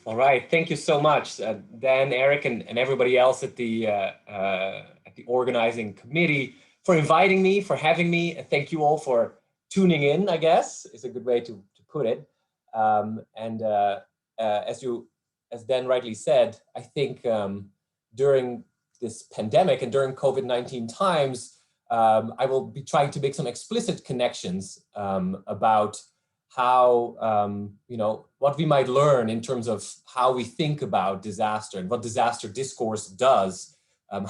All right, thank you so much, Dan, Eric, and everybody else at the organizing committee for inviting me, for having me. And thank you all for tuning in, I guess, is a good way to put it. As Dan rightly said, I think during this pandemic and during COVID-19 times, I will be trying to make some explicit connections about how, what we might learn in terms of how we think about disaster and what disaster discourse does,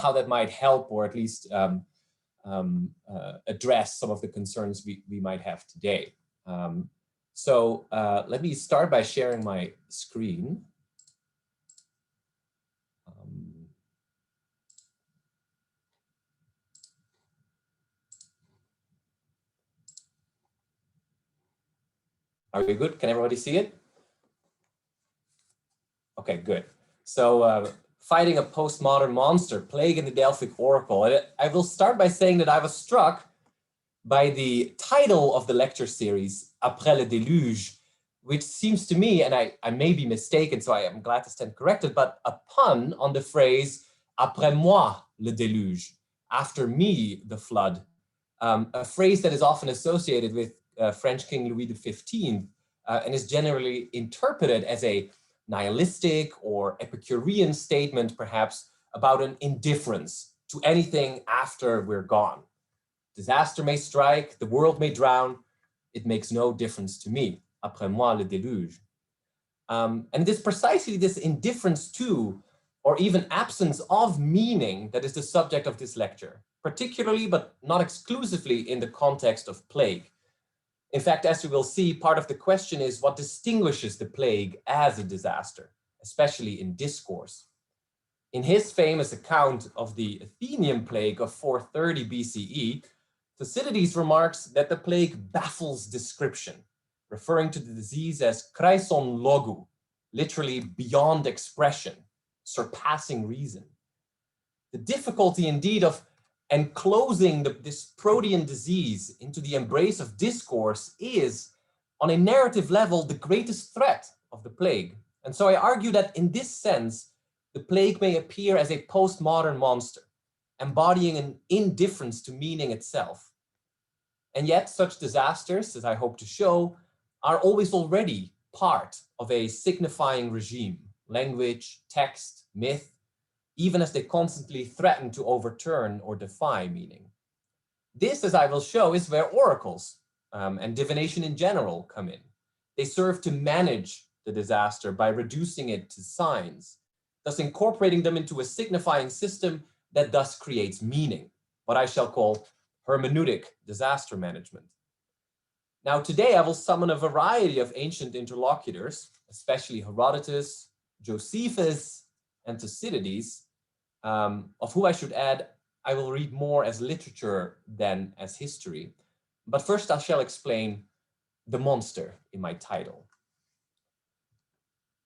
how that might help or at least address some of the concerns we might have today. So let me start by sharing my screen. Are you good? Can everybody see it? Okay, good. So fighting a postmodern monster, plague in the Delphic Oracle. I will start by saying that I was struck by the title of the lecture series, Après le déluge, which seems to me, and I may be mistaken, so I am glad to stand corrected, but a pun on the phrase, après moi le déluge, after me the flood, a phrase that is often associated with French King Louis XV and is generally interpreted as a nihilistic or Epicurean statement, perhaps, about an indifference to anything after we're gone. Disaster may strike, the world may drown, it makes no difference to me. Après moi le déluge. And it is precisely this indifference to, or even absence of meaning, that is the subject of this lecture, particularly but not exclusively in the context of plague. In fact, as we will see, part of the question is what distinguishes the plague as a disaster, especially in discourse. In his famous account of the Athenian plague of 430 BCE, Thucydides remarks that the plague baffles description, referring to the disease as kraison logu, literally beyond expression, surpassing reason. The difficulty indeed of enclosing this protean disease into the embrace of discourse is, on a narrative level, the greatest threat of the plague. And so I argue that in this sense, the plague may appear as a postmodern monster, embodying an indifference to meaning itself. And yet such disasters, as I hope to show, are always already part of a signifying regime, language, text, myth, even as they constantly threaten to overturn or defy meaning. This, as I will show, is where oracles and divination in general come in. They serve to manage the disaster by reducing it to signs, thus incorporating them into a signifying system that thus creates meaning, what I shall call hermeneutic disaster management. Now, today I will summon a variety of ancient interlocutors, especially Herodotus, Josephus, and Thucydides, of who I should add, I will read more as literature than as history. But first I shall explain the monster in my title.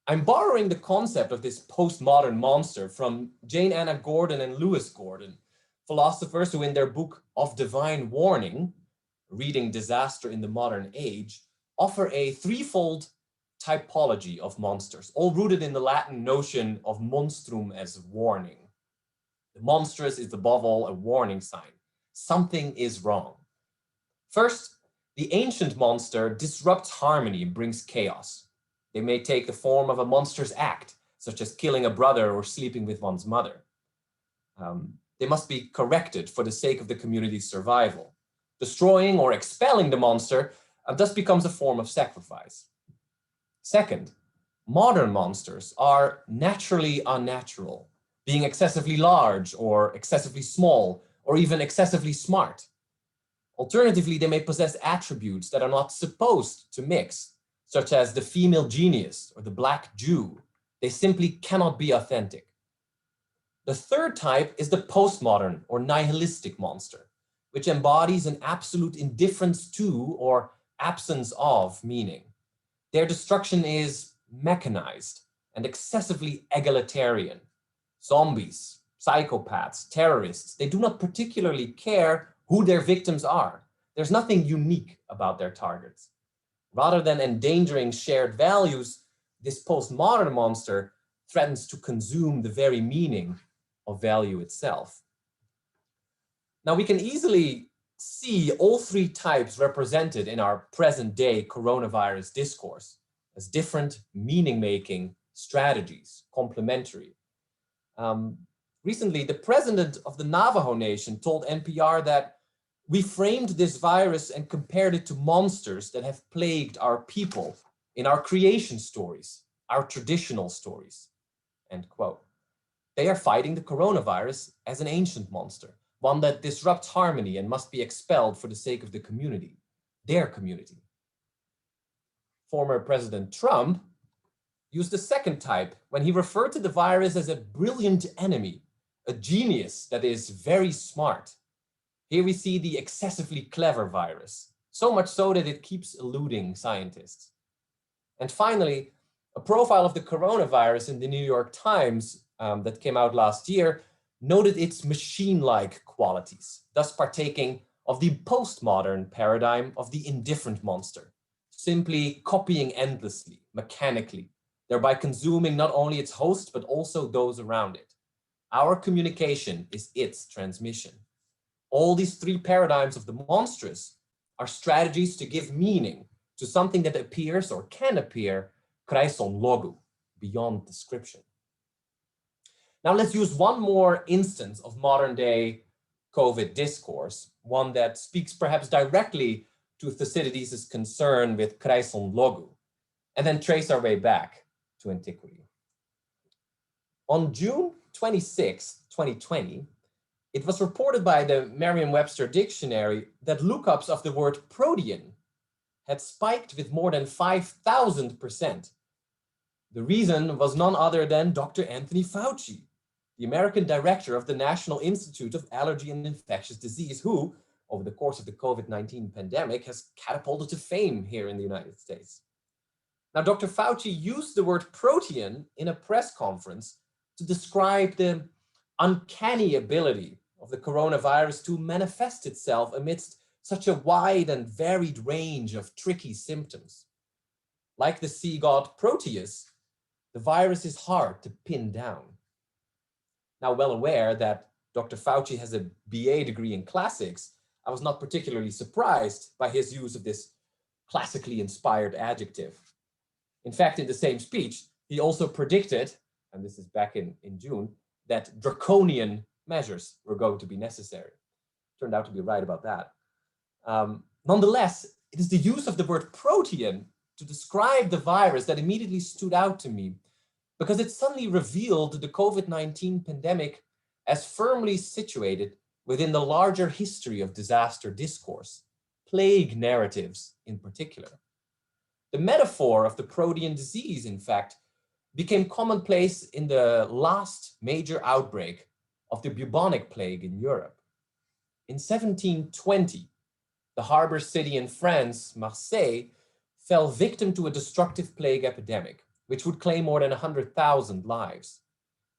I'm borrowing the concept of this postmodern monster from Jane Anna Gordon and Lewis Gordon, philosophers who in their book Of Divine Warning, Reading Disaster in the Modern Age, offer a threefold typology of monsters, all rooted in the Latin notion of monstrum as warning. The monstrous is above all a warning sign. Something is wrong. First, the ancient monster disrupts harmony and brings chaos. They may take the form of a monstrous act, such as killing a brother or sleeping with one's mother. They must be corrected for the sake of the community's survival. Destroying or expelling the monster thus becomes a form of sacrifice. Second, modern monsters are naturally unnatural, being excessively large or excessively small or even excessively smart. Alternatively, they may possess attributes that are not supposed to mix, such as the female genius or the Black Jew. They simply cannot be authentic. The third type is the postmodern or nihilistic monster, which embodies an absolute indifference to or absence of meaning. Their destruction is mechanized and excessively egalitarian. Zombies, psychopaths, terrorists, they do not particularly care who their victims are. There's nothing unique about their targets. Rather than endangering shared values, this postmodern monster threatens to consume the very meaning of value itself. Now, we can easily see all three types represented in our present-day coronavirus discourse as different meaning-making strategies, complementary. Recently, the president of the Navajo Nation told NPR that we framed this virus and compared it to monsters that have plagued our people in our creation stories, our traditional stories, end quote. They are fighting the coronavirus as an ancient monster, one that disrupts harmony and must be expelled for the sake of the community, their community. Former President Trump used the second type when he referred to the virus as a brilliant enemy, a genius that is very smart. Here we see the excessively clever virus, so much so that it keeps eluding scientists. And finally, a profile of the coronavirus in the New York Times that came out last year noted its machine-like qualities, thus partaking of the postmodern paradigm of the indifferent monster, simply copying endlessly, mechanically, thereby consuming not only its host, but also those around it. Our communication is its transmission. All these three paradigms of the monstrous are strategies to give meaning to something that appears or can appear kreison logu, beyond description. Now let's use one more instance of modern day COVID discourse, one that speaks perhaps directly to Thucydides' concern with kreison logu, and then trace our way back to antiquity. On June 26, 2020, it was reported by the Merriam-Webster dictionary that lookups of the word protean had spiked with more than 5,000%. The reason was none other than Dr. Anthony Fauci, the American director of the National Institute of Allergy and Infectious Disease, who, over the course of the COVID-19 pandemic, has catapulted to fame here in the United States. Now, Dr. Fauci used the word protean in a press conference to describe the uncanny ability of the coronavirus to manifest itself amidst such a wide and varied range of tricky symptoms. Like the sea god Proteus, the virus is hard to pin down. Now, well aware that Dr. Fauci has a BA degree in classics, I was not particularly surprised by his use of this classically inspired adjective. In fact, in the same speech, he also predicted, and this is back in June, that draconian measures were going to be necessary. Turned out to be right about that. Nonetheless, it is the use of the word protean to describe the virus that immediately stood out to me, because it suddenly revealed the COVID-19 pandemic as firmly situated within the larger history of disaster discourse, plague narratives in particular. The metaphor of the protean disease, in fact, became commonplace in the last major outbreak of the bubonic plague in Europe. In 1720, the harbor city in France, Marseille, fell victim to a destructive plague epidemic, which would claim more than 100,000 lives.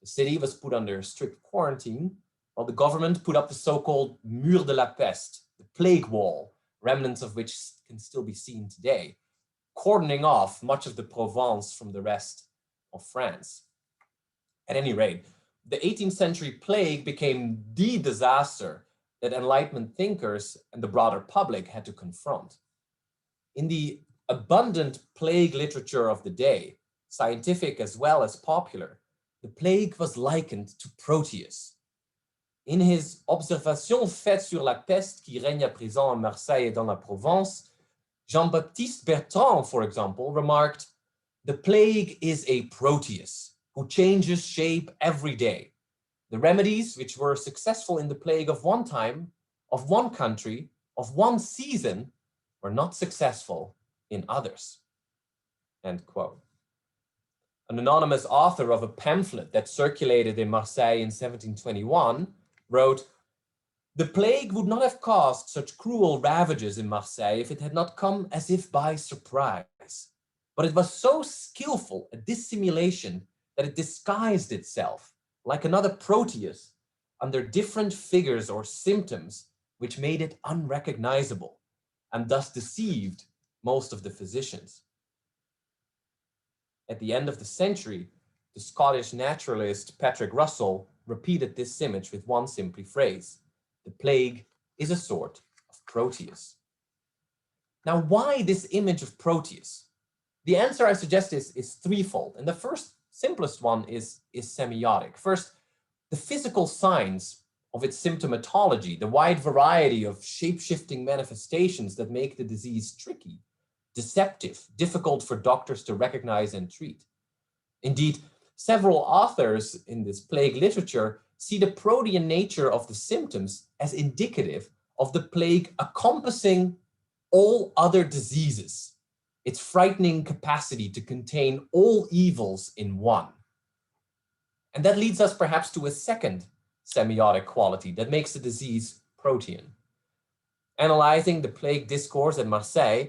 The city was put under strict quarantine, while the government put up the so-called Mur de la Peste, the plague wall, remnants of which can still be seen today, cordoning off much of the Provence from the rest of France. At any rate, the 18th century plague became the disaster that Enlightenment thinkers and the broader public had to confront. In the abundant plague literature of the day, scientific as well as popular, the plague was likened to Proteus. In his Observations faites sur la peste qui règne à présent à Marseille et dans la Provence, Jean-Baptiste Bertrand, for example, remarked, "The plague is a Proteus who changes shape every day. The remedies which were successful in the plague of one time, of one country, of one season, were not successful in others." End quote. An anonymous author of a pamphlet that circulated in Marseille in 1721 wrote, "The plague would not have caused such cruel ravages in Marseille if it had not come as if by surprise. But it was so skillful a dissimulation that it disguised itself, like another Proteus, under different figures or symptoms, which made it unrecognizable, and thus deceived most of the physicians." At the end of the century, the Scottish naturalist Patrick Russell repeated this image with one simple phrase: the plague is a sort of Proteus. Now, why this image of Proteus? The answer I suggest is threefold. And the first, simplest one is semiotic. First, the physical signs of its symptomatology, the wide variety of shape-shifting manifestations that make the disease tricky, deceptive, difficult for doctors to recognize and treat. Indeed, several authors in this plague literature see the protean nature of the symptoms as indicative of the plague encompassing all other diseases, its frightening capacity to contain all evils in one. And that leads us perhaps to a second semiotic quality that makes the disease protean. Analyzing the plague discourse at Marseille,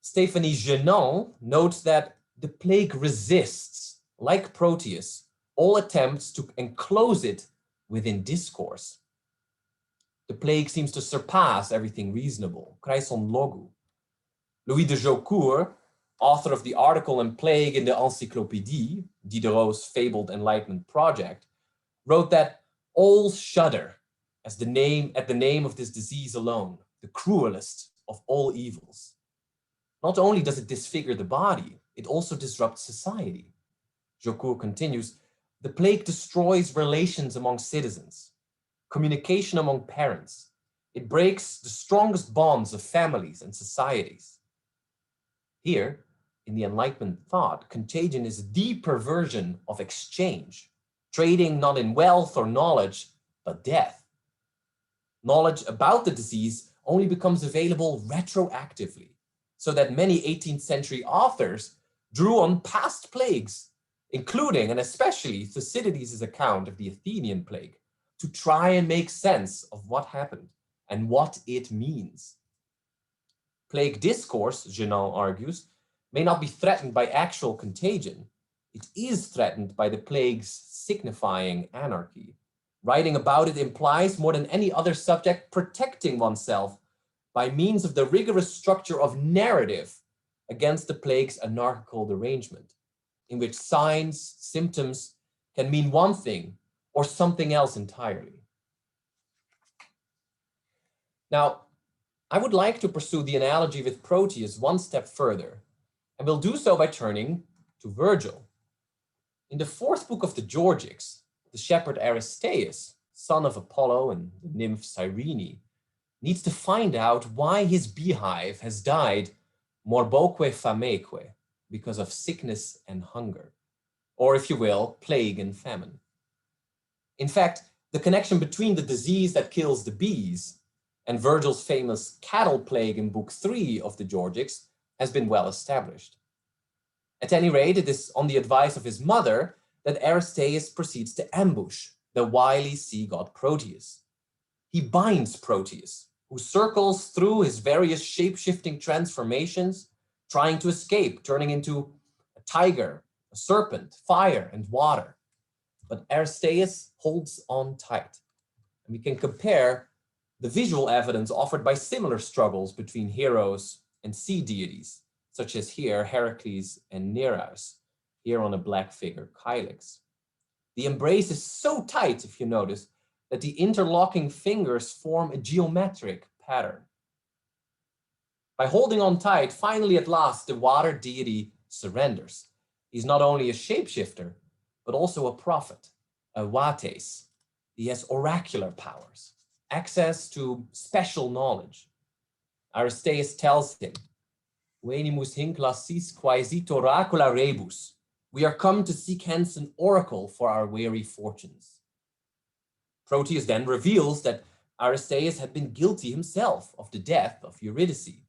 Stéphanie Genant notes that the plague resists, like Proteus, all attempts to enclose it within discourse. The plague seems to surpass everything reasonable, Kreison logu. Louis de Jaucourt, author of the article on plague in the Encyclopédie, Diderot's fabled Enlightenment project, wrote that all shudder at the name of this disease alone, the cruelest of all evils. Not only does it disfigure the body, it also disrupts society. Jaucourt continues, the plague destroys relations among citizens, communication among parents. It breaks the strongest bonds of families and societies. Here, in the Enlightenment thought, contagion is the perversion of exchange, trading not in wealth or knowledge, but death. Knowledge about the disease only becomes available retroactively, so that many 18th century authors drew on past plagues, including and especially Thucydides' account of the Athenian plague, to try and make sense of what happened and what it means. Plague discourse, Genant argues, may not be threatened by actual contagion. It is threatened by the plague's signifying anarchy. Writing about it implies, more than any other subject, protecting oneself by means of the rigorous structure of narrative against the plague's anarchical derangement, in which signs, symptoms can mean one thing or something else entirely. Now, I would like to pursue the analogy with Proteus one step further, and we'll do so by turning to Virgil. In the fourth book of the Georgics, the shepherd Aristeus, son of Apollo and the nymph Cyrene, needs to find out why his beehive has died morboque fameque, because of sickness and hunger, or if you will, plague and famine. In fact, the connection between the disease that kills the bees and Virgil's famous cattle plague in Book 3 of the Georgics has been well established. At any rate, it is on the advice of his mother that Aristeus proceeds to ambush the wily sea god Proteus. He binds Proteus, who circles through his various shape-shifting transformations, trying to escape, turning into a tiger, a serpent, fire, and water. But Aristeus holds on tight. And we can compare the visual evidence offered by similar struggles between heroes and sea deities, such as here Heracles and Nereus, here on a black figure, Kylix. The embrace is so tight, if you notice, that the interlocking fingers form a geometric pattern. By holding on tight, finally at last, the water deity surrenders. He's not only a shapeshifter, but also a prophet, a vates. He has oracular powers, access to special knowledge. Aristeus tells him, Venimus hinc lassis quaesit oracula rebus. We are come to seek hence an oracle for our weary fortunes. Proteus then reveals that Aristeus had been guilty himself of the death of Eurydice.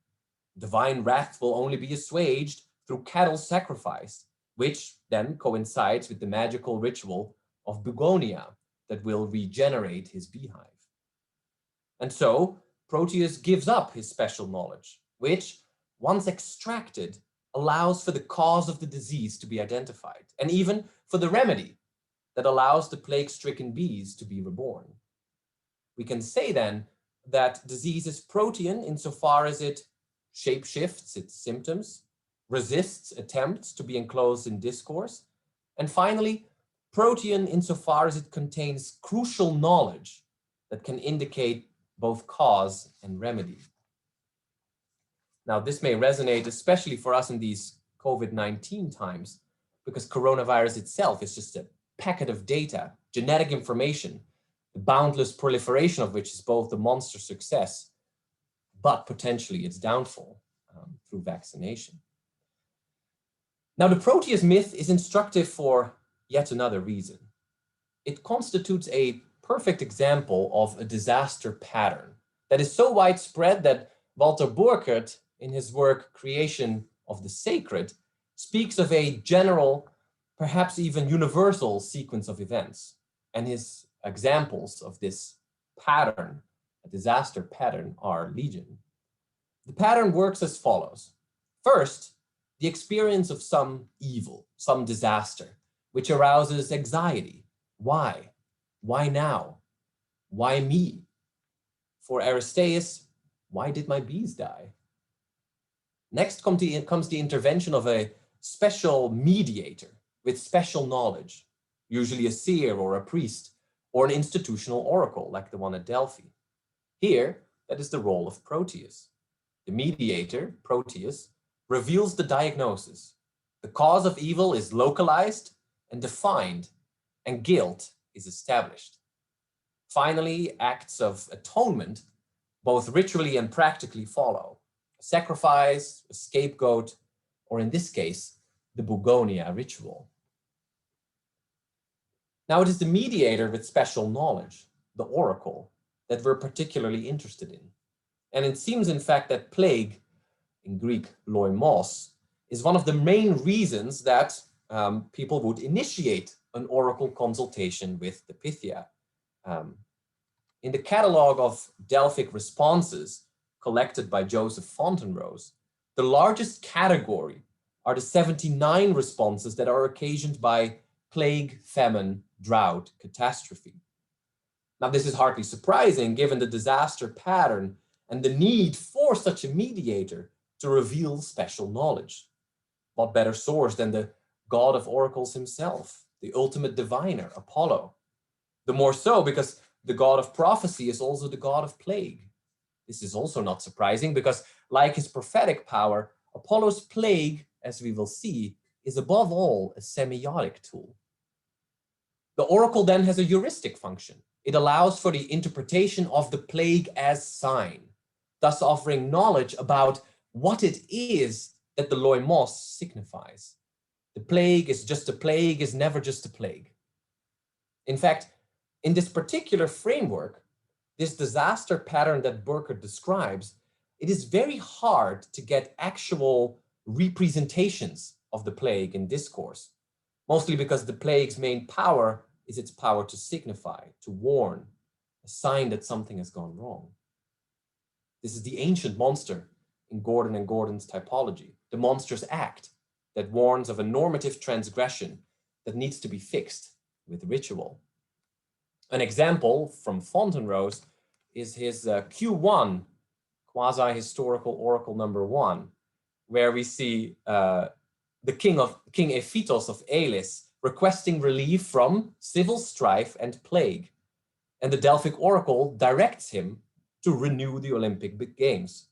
Divine wrath will only be assuaged through cattle sacrifice, which then coincides with the magical ritual of Bugonia that will regenerate his beehive. And so Proteus gives up his special knowledge, which, once extracted, allows for the cause of the disease to be identified, and even for the remedy that allows the plague-stricken bees to be reborn. We can say then that disease is protean insofar as it shapeshifts its symptoms, resists attempts to be enclosed in discourse. And finally, protean insofar as it contains crucial knowledge that can indicate both cause and remedy. Now, this may resonate especially for us in these COVID-19 times, because coronavirus itself is just a packet of data, genetic information, the boundless proliferation of which is both a monster success, but potentially its downfall through vaccination. Now, the Proteus myth is instructive for yet another reason. It constitutes a perfect example of a disaster pattern that is so widespread that Walter Burkert, in his work Creation of the Sacred, speaks of a general, perhaps even universal sequence of events. And his examples of this pattern, a disaster pattern, are legion. The pattern works as follows. First, the experience of some evil, some disaster, which arouses anxiety. Why? Why now? Why me? For Aristeas, why did my bees die? Next comes the intervention of a special mediator with special knowledge, usually a seer or a priest, or an institutional oracle like the one at Delphi. Here, that is the role of Proteus. The mediator, Proteus, reveals the diagnosis. The cause of evil is localized and defined, and guilt is established. Finally, acts of atonement, both ritually and practically, follow. A sacrifice, a scapegoat, or in this case, the Bugonia ritual. Now, it is the mediator with special knowledge, the oracle, that we're particularly interested in. And it seems, in fact, that plague, in Greek loimos, is one of the main reasons that people would initiate an oracle consultation with the Pythia. In the catalog of Delphic responses collected by Joseph Fontenrose, the largest category are the 79 responses that are occasioned by plague, famine, drought, catastrophe. Now, this is hardly surprising given the disaster pattern and the need for such a mediator to reveal special knowledge. What better source than the god of oracles himself, the ultimate diviner, Apollo? The more so because the god of prophecy is also the god of plague. This is also not surprising because, like his prophetic power, Apollo's plague, as we will see, is above all a semiotic tool. The oracle then has a heuristic function. It allows for the interpretation of the plague as sign, thus offering knowledge about what it is that the loimos signifies. The plague is just a plague is never just a plague. In fact, in this particular framework, this disaster pattern that Burkert describes, it is very hard to get actual representations of the plague in discourse, mostly because the plague's main power is its power to signify, to warn, a sign that something has gone wrong. This is the ancient monster in Gordon and Gordon's typology, the monstrous act that warns of a normative transgression that needs to be fixed with ritual. An example from Fontenrose is his Q1, quasi-historical oracle number 1, where we see the King Ephitos of Elis requesting relief from civil strife and plague, and the Delphic oracle directs him to renew the Olympic Games.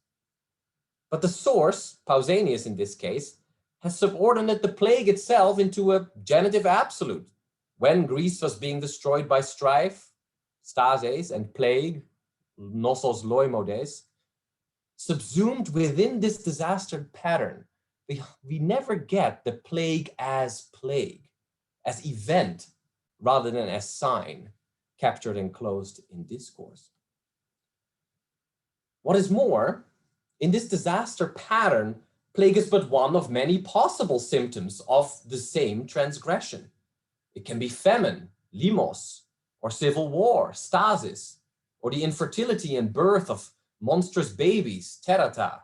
But the source, Pausanias in this case, has subordinated the plague itself into a genitive absolute. When Greece was being destroyed by strife, stases, and plague, nosos loimodes, subsumed within this disaster pattern, we never get the plague as event, rather than as sign, captured and closed in discourse. What is more, in this disaster pattern, plague is but one of many possible symptoms of the same transgression. It can be famine, limos, or civil war, stasis, or the infertility and birth of monstrous babies, terata,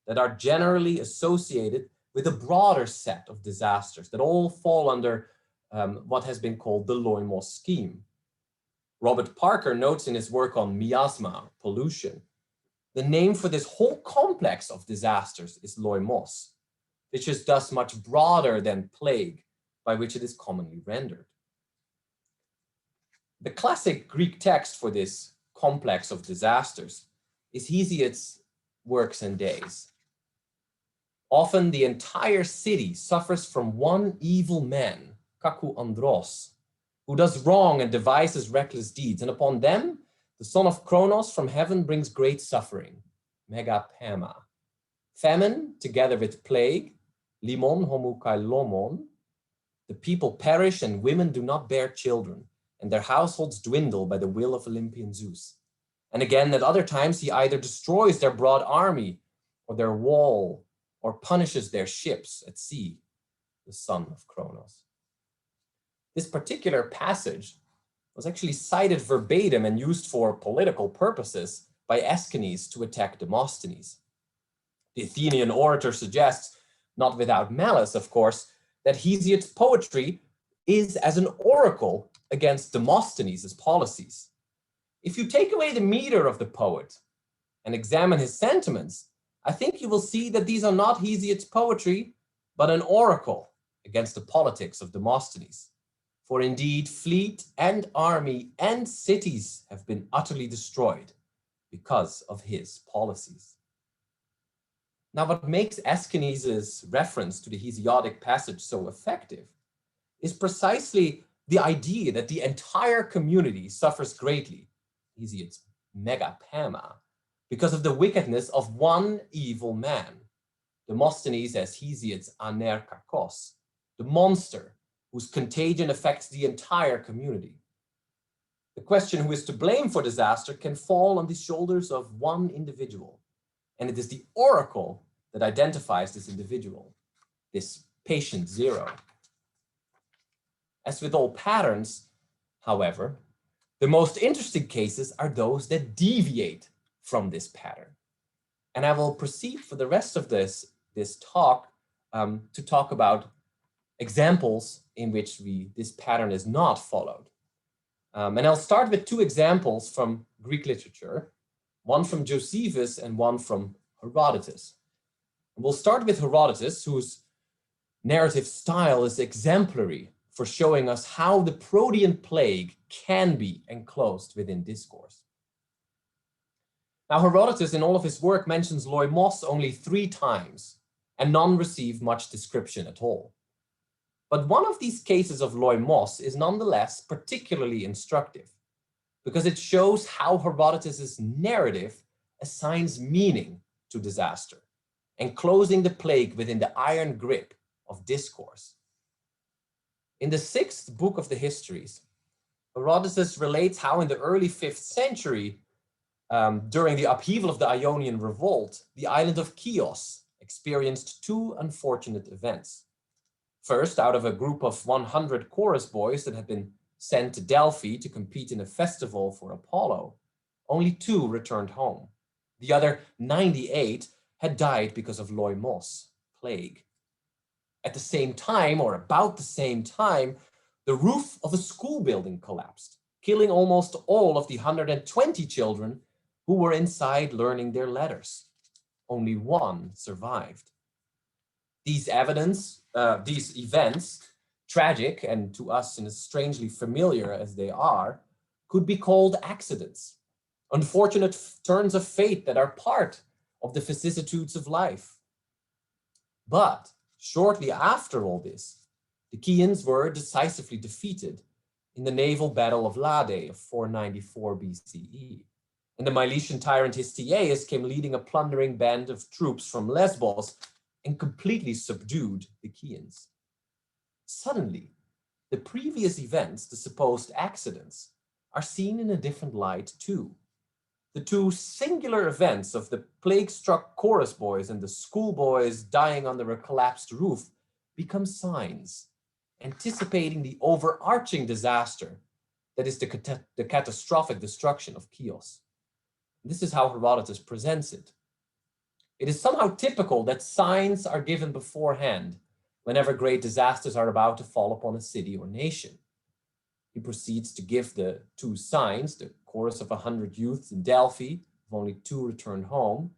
that are generally associated with a broader set of disasters that all fall under what has been called the loimos scheme. Robert Parker notes in his work on miasma, pollution, the name for this whole complex of disasters is loimos. which is thus much broader than plague, by which it is commonly rendered. The classic Greek text for this complex of disasters is Hesiod's Works and Days. Often the entire city suffers from one evil man, kakou andros, who does wrong and devises reckless deeds, and upon them the son of Kronos from heaven brings great suffering, megapema. Famine, together with plague, limon homu kai lomon, the people perish and women do not bear children, and their households dwindle by the will of Olympian Zeus. And again, at other times, he either destroys their broad army or their wall, or punishes their ships at sea, the son of Kronos. This particular passage was actually cited verbatim and used for political purposes by Aeschines to attack Demosthenes. The Athenian orator suggests, not without malice, of course, that Hesiod's poetry is as an oracle against Demosthenes' policies. If you take away the meter of the poet and examine his sentiments, I think you will see that these are not Hesiod's poetry, but an oracle against the politics of Demosthenes. For indeed, fleet and army and cities have been utterly destroyed because of his policies. Now, what makes Aeschines' reference to the Hesiodic passage so effective is precisely the idea that the entire community suffers greatly, Hesiod's megapema, because of the wickedness of one evil man, Demosthenes as Hesiod's anerkakos, the monster whose contagion affects the entire community. The question who is to blame for disaster can fall on the shoulders of one individual, and it is the oracle that identifies this individual, this patient zero. As with all patterns, however, the most interesting cases are those that deviate from this pattern. And I will proceed for the rest of this talk to talk about examples in which this pattern is not followed. And I'll start with two examples from Greek literature, one from Josephus and one from Herodotus. And we'll start with Herodotus, whose narrative style is exemplary for showing us how the Protean plague can be enclosed within discourse. Now, Herodotus, in all of his work, mentions loimos only 3 times, and none receive much description at all. But one of these cases of loimos is nonetheless particularly instructive, because it shows how Herodotus's narrative assigns meaning to disaster, enclosing the plague within the iron grip of discourse. In the 6th book of the Histories, Herodotus relates how in the early 5th century, during the upheaval of the Ionian revolt, the island of Chios experienced 2 unfortunate events. First, out of a group of 100 chorus boys that had been sent to Delphi to compete in a festival for Apollo, only 2 returned home. The other 98 had died because of loimos, plague. At the same time, or about the same time, the roof of a school building collapsed, killing almost all of the 120 children who were inside learning their letters. Only 1 survived. These events, tragic and to us and as strangely familiar as they are, could be called accidents, unfortunate turns of fate that are part of the vicissitudes of life. But shortly after all this, the Chians were decisively defeated in the naval battle of Lade of 494 BCE. And the Milesian tyrant Histiaeus came leading a plundering band of troops from Lesbos and completely subdued the Chians. Suddenly, the previous events, the supposed accidents, are seen in a different light too. The 2 singular events of the plague-struck chorus boys and the schoolboys dying under a collapsed roof become signs, anticipating the overarching disaster that is the catastrophic destruction of Chios. This is how Herodotus presents it. It is somehow typical that signs are given beforehand whenever great disasters are about to fall upon a city or nation. He proceeds to give the 2 signs, the chorus of 100 youths in Delphi, of only 2 returned home,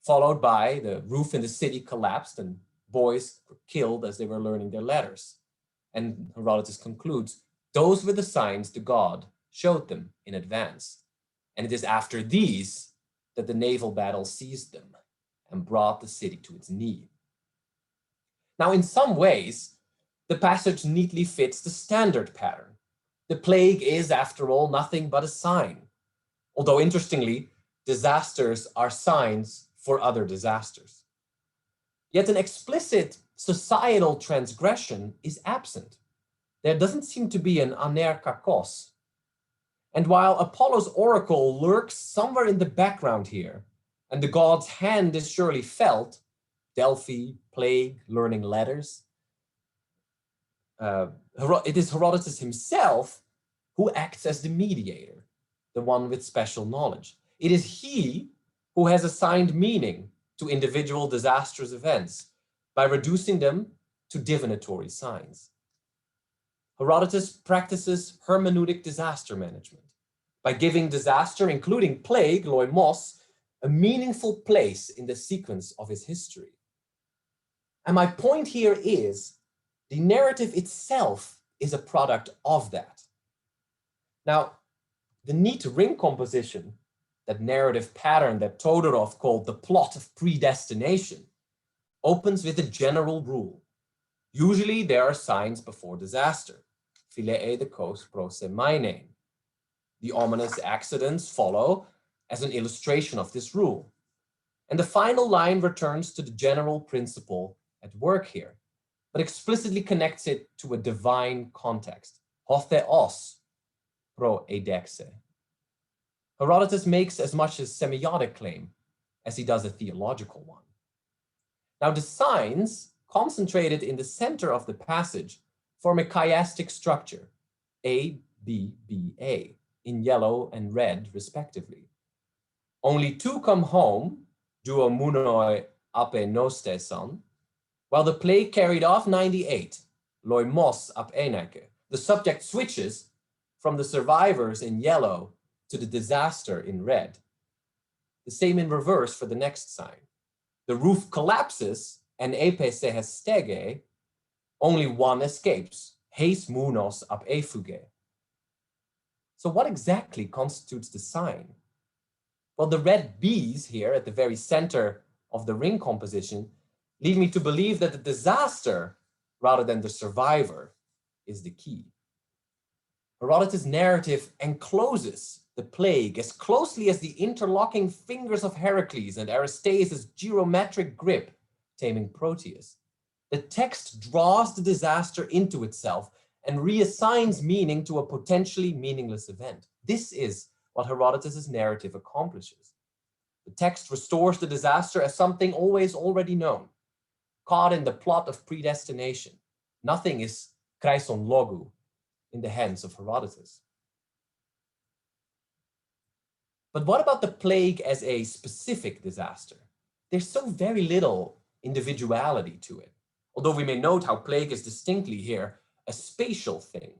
followed by the roof in the city collapsed and Boys were killed as they were learning their letters. And Herodotus concludes, those were the signs the god showed them in advance. And it is after these that the naval battle seized them and brought the city to its knee. Now, in some ways, the passage neatly fits the standard pattern. The plague is, after all, nothing but a sign. Although, interestingly, disasters are signs for other disasters. Yet an explicit societal transgression is absent. There doesn't seem to be an aner kakos. And while Apollo's oracle lurks somewhere in the background here, and the god's hand is surely felt, Delphi, plague, learning letters, it is Herodotus himself who acts as the mediator, the one with special knowledge. It is he who has assigned meaning to individual disastrous events by reducing them to divinatory signs. Herodotus practices hermeneutic disaster management by giving disaster, including plague, loimos, a meaningful place in the sequence of his history. And my point here is the narrative itself is a product of that. Now, the neat ring composition, that narrative pattern that Todorov called the plot of predestination, opens with a general rule. Usually there are signs before disaster. Philee de kos prose meinein. The ominous accidents follow as an illustration of this rule. And the final line returns to the general principle at work here, but explicitly connects it to a divine context. Hotheos pro eidexe. Herodotus makes as much a semiotic claim as he does a theological one. Now, the signs concentrated in the center of the passage form a chiastic structure, A, B, B, A, in yellow and red, respectively. Only two come home, duo munoi ape nosteson, while the plague carried off 98, loimos ap enake. The subject switches from the survivors in yellow to the disaster in red. The same in reverse for the next sign. The roof collapses and epe sehes stege, only one escapes, heis munos ap efuge. So what exactly constitutes the sign? Well, the red bees here at the very center of the ring composition lead me to believe that the disaster, rather than the survivor, is the key. Herodotus' narrative encloses the plague as closely as the interlocking fingers of Heracles and Aristaeus' geometric grip taming Proteus. The text draws the disaster into itself and reassigns meaning to a potentially meaningless event. This is what Herodotus' narrative accomplishes. The text restores the disaster as something always already known, caught in the plot of predestination. Nothing is kraison logu in the hands of Herodotus. But what about the plague as a specific disaster? There's so very little individuality to it, although we may note how plague is distinctly here a spatial thing.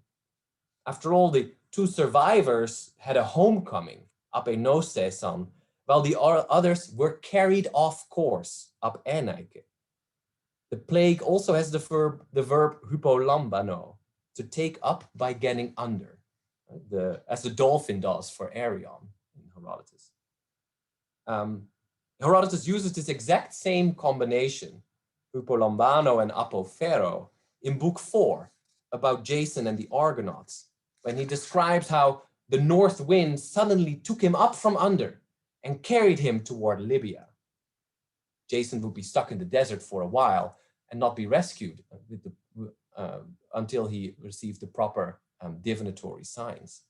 After all, the two survivors had a homecoming, ape nosteson, while the others were carried off course, ap enaike. The plague also has the verb hypolambano, to take up by getting under, as the dolphin does for Arion in Herodotus. Herodotus uses this exact same combination, hypolambano and apophero, in Book 4 about Jason and the Argonauts, when he describes how the north wind suddenly took him up from under and carried him toward Libya. Jason would be stuck in the desert for a while and not be rescued until he received the proper divinatory signs.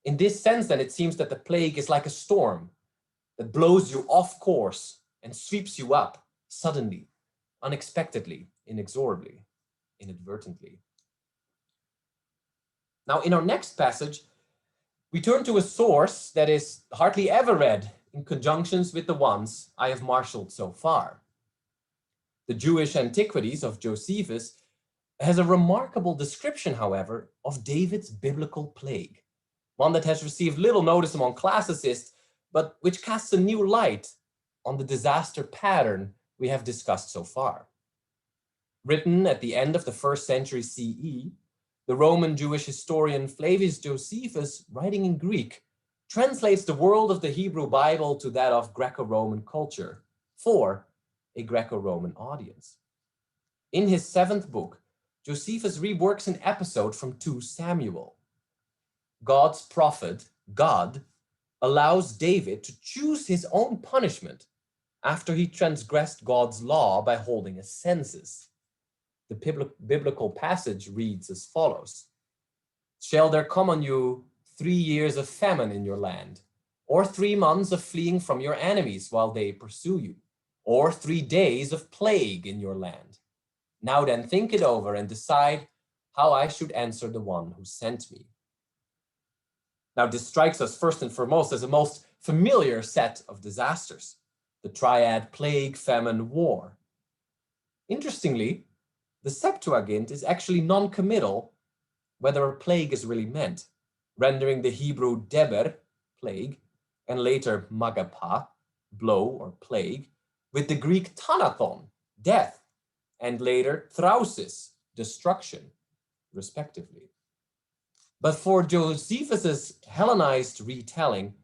In this sense, then, it seems that the plague is like a storm that blows you off course and sweeps you up suddenly, unexpectedly, inexorably, inadvertently. Now, in our next passage, we turn to a source that is hardly ever read in conjunctions with the ones I have marshaled so far. The Jewish Antiquities of Josephus has a remarkable description, however, of David's biblical plague, one that has received little notice among classicists, but which casts a new light on the disaster pattern we have discussed so far. Written at the end of the 1st century CE, the Roman Jewish historian Flavius Josephus, writing in Greek, translates the world of the Hebrew Bible to that of Greco-Roman culture for a Greco-Roman audience. In his 7th book, Josephus reworks an episode from 2 Samuel. God's prophet, God, allows David to choose his own punishment after he transgressed God's law by holding a census. The biblical passage reads as follows: "Shall there come on you 3 years of famine in your land, or 3 months of fleeing from your enemies while they pursue you, or 3 days of plague in your land? Now then think it over and decide how I should answer the one who sent me." Now this strikes us first and foremost as a most familiar set of disasters: the triad plague, famine, war. Interestingly, the Septuagint is actually non-committal whether a plague is really meant, rendering the Hebrew deber, plague, and later magapa, blow or plague, with the Greek thanaton, death, and later thrausis, destruction, respectively. But for Josephus's Hellenized retelling,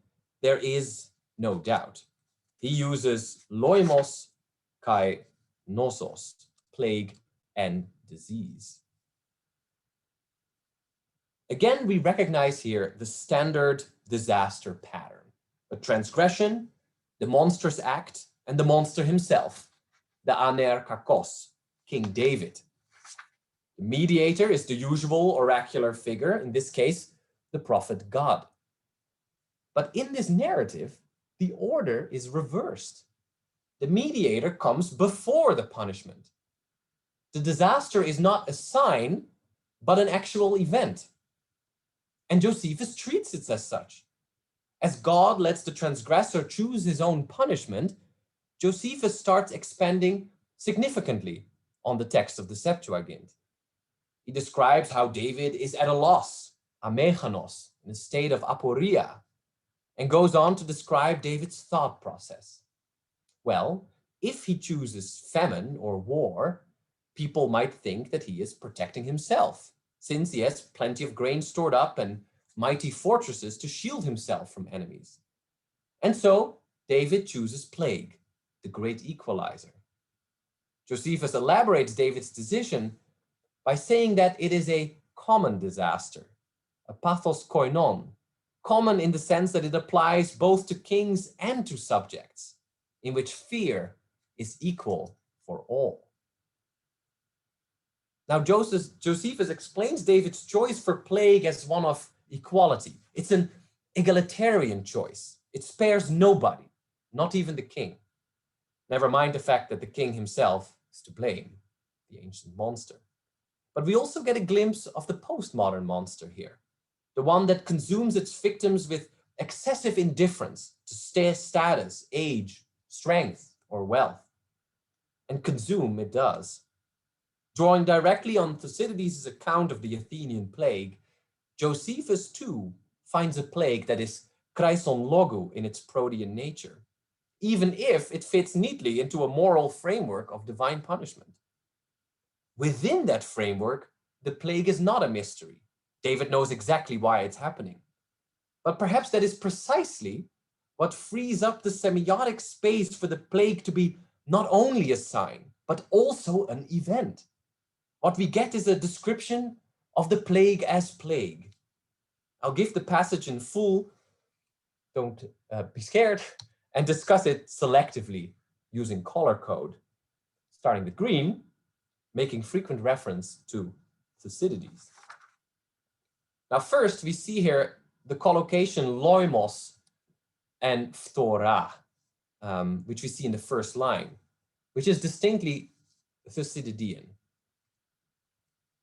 there is no doubt. He uses loimos kai nosos, plague and disease. Again, we recognize here the standard disaster pattern: a transgression, the monster's act, and the monster himself, the aner kakos, King David. The mediator is the usual oracular figure, in this case, the prophet God. But in this narrative, the order is reversed. The mediator comes before the punishment. The disaster is not a sign, but an actual event. And Josephus treats it as such. As God lets the transgressor choose his own punishment, Josephus starts expanding significantly on the text of the Septuagint. He describes how David is at a loss, amechanos, in a state of aporia, and goes on to describe David's thought process. Well, if he chooses famine or war, people might think that he is protecting himself, since he has plenty of grain stored up and mighty fortresses to shield himself from enemies. And so David chooses plague, the great equalizer. Josephus elaborates David's decision by saying that it is a common disaster, a pathos koinon, common in the sense that it applies both to kings and to subjects, in which fear is equal for all. Now, Josephus explains David's choice for plague as one of equality. It's an egalitarian choice. It spares nobody, not even the king. Never mind the fact that the king himself is to blame, the ancient monster. But we also get a glimpse of the postmodern monster here, the one that consumes its victims with excessive indifference to status, age, strength, or wealth. And consume it does. Drawing directly on Thucydides' account of the Athenian plague, Josephus too finds a plague that is kraison logu in its protean nature, even if it fits neatly into a moral framework of divine punishment. Within that framework, the plague is not a mystery. David knows exactly why it's happening. But perhaps that is precisely what frees up the semiotic space for the plague to be not only a sign, but also an event. What we get is a description of the plague as plague. I'll give the passage in full, don't be scared, and discuss it selectively using color code, starting with green, making frequent reference to Thucydides. Now first, we see here the collocation loimos and phthora, which we see in the first line, which is distinctly Thucydidean.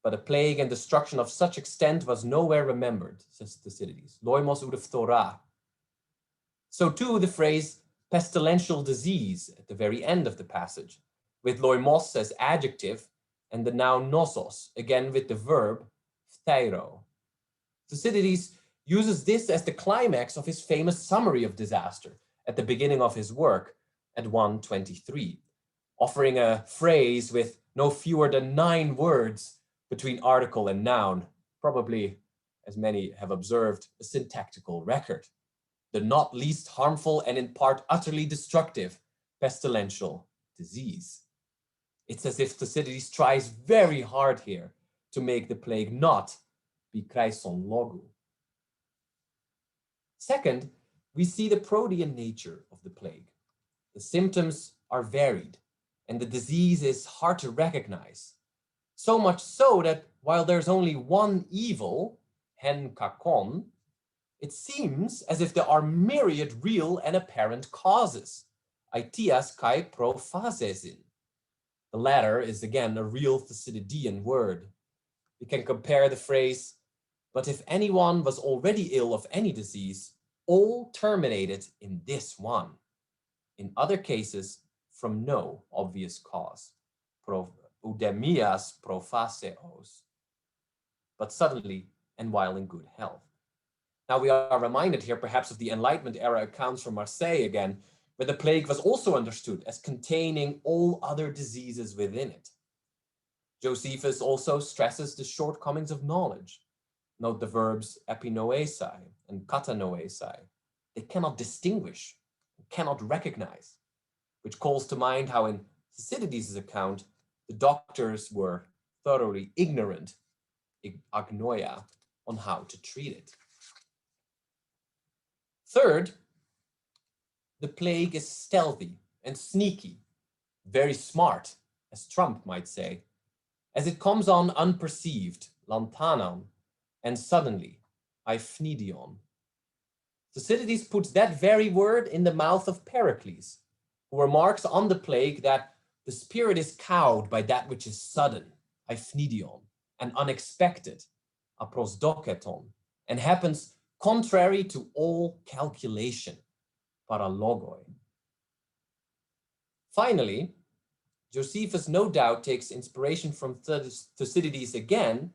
But a plague and destruction of such extent was nowhere remembered, says Thucydides. Loimos ud phthora. So too the phrase pestilential disease at the very end of the passage, with loimos as adjective and the noun nosos, again with the verb phthairo. Thucydides uses this as the climax of his famous summary of disaster at the beginning of his work at 123, offering a phrase with no fewer than 9 words between article and noun, probably, as many have observed, a syntactical record. The not least harmful and in part utterly destructive pestilential disease. It's as if Thucydides tries very hard here to make the plague not be Chryson logu. Second, we see the protean nature of the plague. The symptoms are varied, and the disease is hard to recognize. So much so that while there's only one evil, hen kakon, it seems as if there are myriad real and apparent causes, aitias kai prophasesin. The latter is again a real Thucydidean word. We can compare the phrase, but if anyone was already ill of any disease, all terminated in this one. In other cases, from no obvious cause. Udemias prophaseos. But suddenly and while in good health. Now we are reminded here perhaps of the Enlightenment era accounts from Marseille again, where the plague was also understood as containing all other diseases within it. Josephus also stresses the shortcomings of knowledge. Note the verbs epinoesai and katanoesai. They cannot distinguish, cannot recognize, which calls to mind how in Thucydides' account, the doctors were thoroughly ignorant, agnoia, on how to treat it. Third, the plague is stealthy and sneaky, very smart, as Trump might say, as it comes on unperceived, lantanon, and suddenly, eiphneidion. Thucydides puts that very word in the mouth of Pericles, who remarks on the plague that the spirit is cowed by that which is sudden, eiphneidion, and unexpected, aprosdoketon, and happens contrary to all calculation, paralogoi. Finally, Josephus no doubt takes inspiration from Thucydides again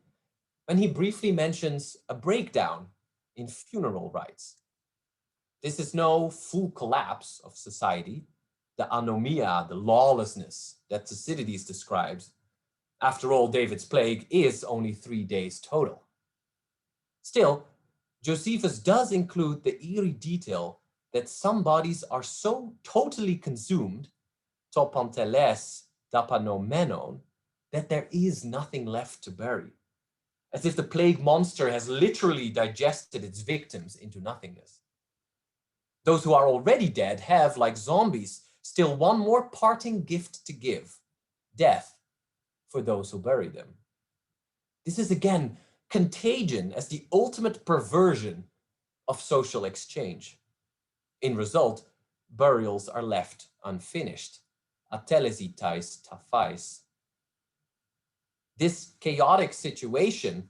when he briefly mentions a breakdown in funeral rites. This is no full collapse of society, the anomia, the lawlessness that Thucydides describes. After all, David's plague is only 3 days total. Still, Josephus does include the eerie detail that some bodies are so totally consumed, topanteles dapanomenon, that there is nothing left to bury, as if the plague monster has literally digested its victims into nothingness. Those who are already dead have, like zombies, still one more parting gift to give, death for those who bury them. This is again contagion as the ultimate perversion of social exchange. In result, burials are left unfinished. Atelesitais taphais. This chaotic situation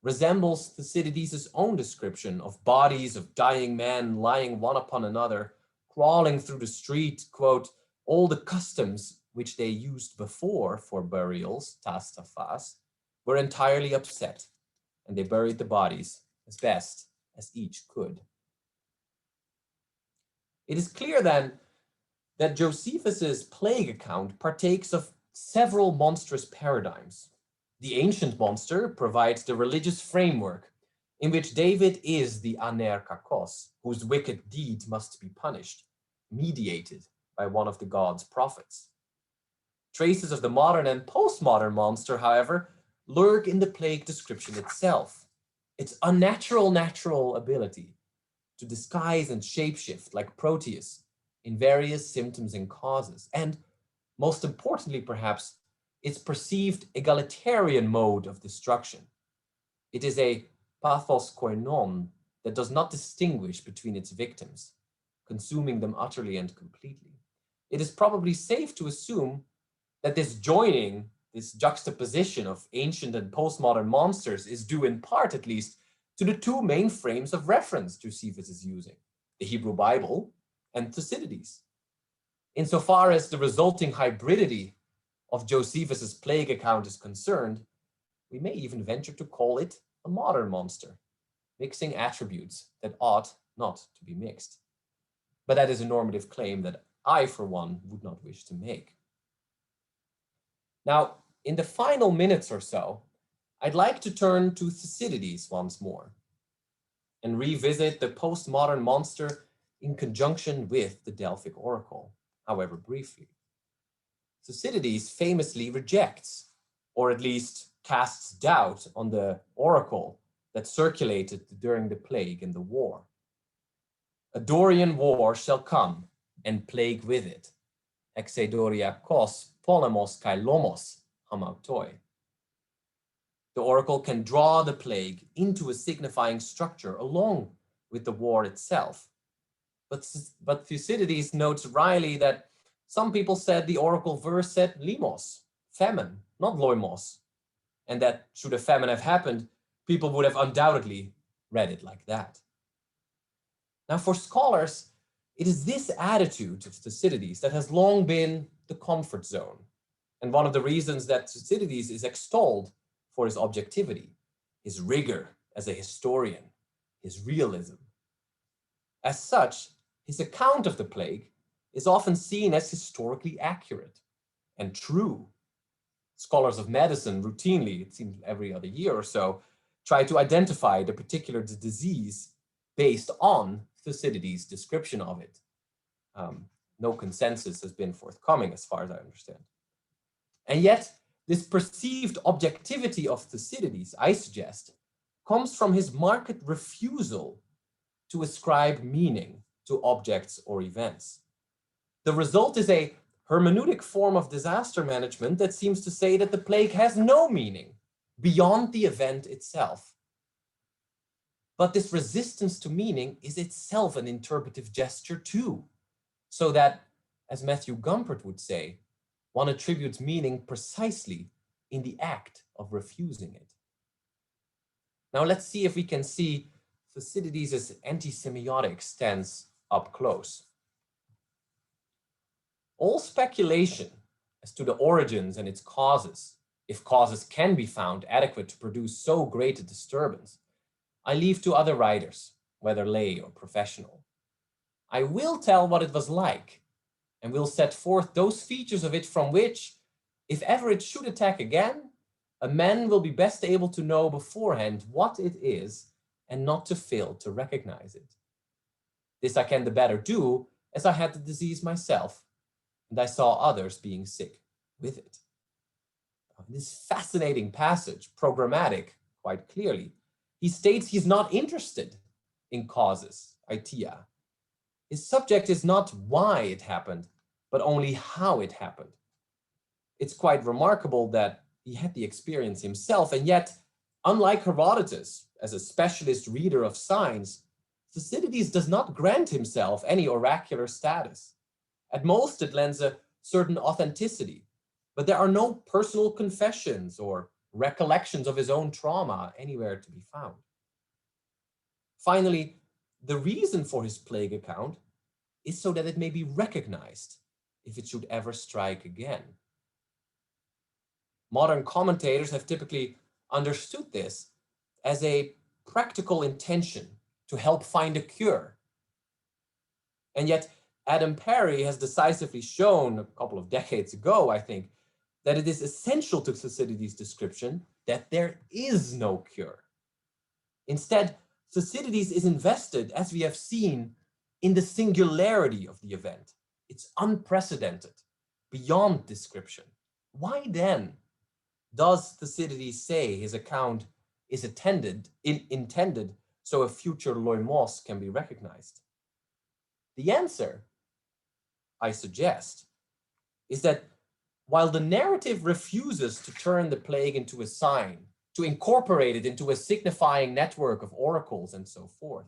resembles Thucydides' own description of bodies of dying men lying one upon another, crawling through the street, quote, all the customs which they used before for burials, tas taphas, were entirely upset, and they buried the bodies as best as each could. It is clear then that Josephus's plague account partakes of several monstrous paradigms. The ancient monster provides the religious framework in which David is the aner kakos, whose wicked deed must be punished, mediated by one of the god's prophets. Traces of the modern and postmodern monster, however, lurk in the plague description itself. Its unnatural natural ability to disguise and shapeshift like Proteus in various symptoms and causes, and most importantly perhaps, its perceived egalitarian mode of destruction. It is a pathos koinon that does not distinguish between its victims, consuming them utterly and completely. It is probably safe to assume that this joining, this juxtaposition of ancient and postmodern monsters is due in part, at least, to the two main frames of reference Josephus is using, the Hebrew Bible and Thucydides. Insofar as the resulting hybridity of Josephus's plague account is concerned, we may even venture to call it a modern monster, mixing attributes that ought not to be mixed. But that is a normative claim that I, for one, would not wish to make. Now, in the final minutes or so, I'd like to turn to Thucydides once more and revisit the postmodern monster in conjunction with the Delphic oracle, however briefly. Thucydides famously rejects, or at least casts doubt on the oracle that circulated during the plague and the war. A Dorian war shall come, and plague with it. Exedoriakos polemos kai lomos hamautoi. The oracle can draw the plague into a signifying structure along with the war itself. But Thucydides notes wryly that some people said the oracle verse said limos, famine, not loimos, and that should a famine have happened, people would have undoubtedly read it like that. Now, for scholars, it is this attitude of Thucydides that has long been the comfort zone, and one of the reasons that Thucydides is extolled for his objectivity, his rigor as a historian, his realism. As such, his account of the plague is often seen as historically accurate and true. Scholars of medicine routinely, it seems every other year or so, try to identify the particular disease based on Thucydides' description of it. No consensus has been forthcoming as far as I understand. And yet, this perceived objectivity of Thucydides, I suggest, comes from his marked refusal to ascribe meaning to objects or events. The result is a hermeneutic form of disaster management that seems to say that the plague has no meaning beyond the event itself. But this resistance to meaning is itself an interpretive gesture too, so that, as Matthew Gumpert would say, one attributes meaning precisely in the act of refusing it. Now let's see if we can see Thucydides' anti-semiotic stance up close. All speculation as to the origins and its causes, if causes can be found adequate to produce so great a disturbance, I leave to other writers, whether lay or professional. I will tell what it was like, and will set forth those features of it from which, if ever it should attack again, a man will be best able to know beforehand what it is and not to fail to recognize it. This I can the better do as I had the disease myself, and I saw others being sick with it. In this fascinating passage, programmatic, quite clearly, he states he's not interested in causes, aitia. His subject is not why it happened, but only how it happened. It's quite remarkable that he had the experience himself, and yet, unlike Herodotus, as a specialist reader of signs, Thucydides does not grant himself any oracular status. At most, it lends a certain authenticity, but there are no personal confessions or recollections of his own trauma anywhere to be found. Finally, the reason for his plague account is so that it may be recognized if it should ever strike again. Modern commentators have typically understood this as a practical intention to help find a cure. And yet, Adam Perry has decisively shown a couple of decades ago, I think, that it is essential to Thucydides' description that there is no cure. Instead, Thucydides is invested, as we have seen, in the singularity of the event. It's unprecedented, beyond description. Why then does Thucydides say his account is intended so a future loimos can be recognized? The answer, I suggest, is that while the narrative refuses to turn the plague into a sign, to incorporate it into a signifying network of oracles and so forth,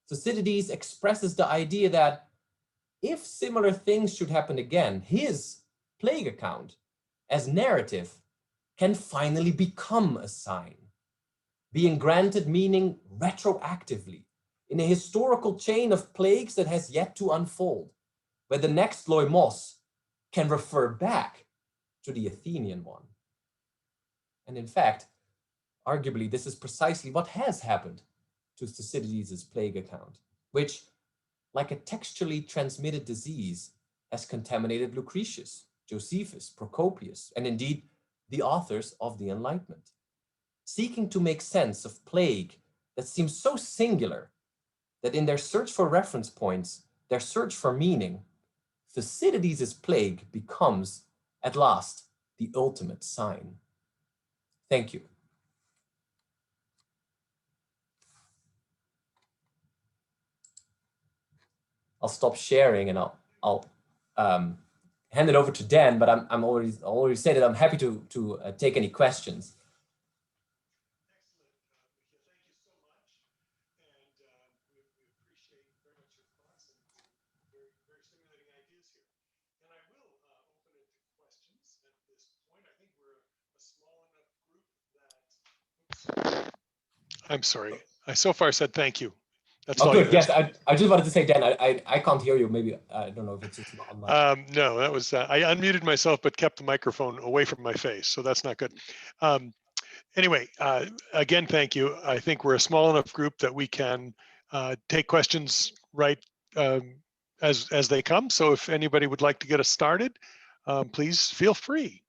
Thucydides expresses the idea that if similar things should happen again, his plague account, as narrative, can finally become a sign, being granted meaning retroactively in a historical chain of plagues that has yet to unfold, where the next loimos can refer back to the Athenian one. And in fact, arguably, this is precisely what has happened to Thucydides' plague account, which, like a textually transmitted disease, has contaminated Lucretius, Josephus, Procopius, and indeed the authors of the Enlightenment, seeking to make sense of plague that seems so singular that in their search for reference points, their search for meaning, Thucydides' plague becomes, at last, the ultimate sign. Thank you. I'll stop sharing and I'll hand it over to Dan, but I'm already say that I'm happy to take any questions. I'm sorry. I so far said thank you. That's oh, all good. you Yes, I just wanted to say, Dan, I can't hear you. Maybe I don't know if it's just on my. No, that was I unmuted myself, but kept the microphone away from my face, so that's not good. Anyway, again, thank you. I think we're a small enough group that we can take questions right as they come. So if anybody would like to get us started, please feel free.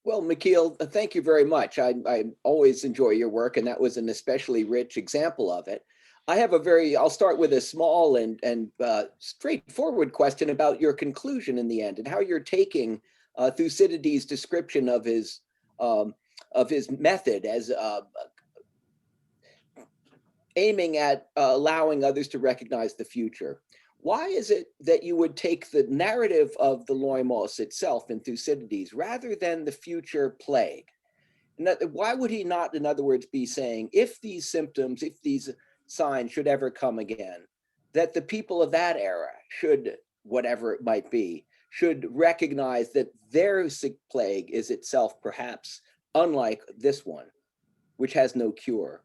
Well, Michiel, thank you very much. I always enjoy your work, and that was an especially rich example of it. I have I'll start with a small and straightforward question about your conclusion in the end and how you're taking Thucydides' description of his method as aiming at allowing others to recognize the future. Why is it that you would take the narrative of the loimos itself in Thucydides rather than the future plague? And why would he not, in other words, be saying, if these symptoms, if these signs should ever come again, that the people of that era should, whatever it might be, should recognize that their sick plague is itself perhaps unlike this one, which has no cure?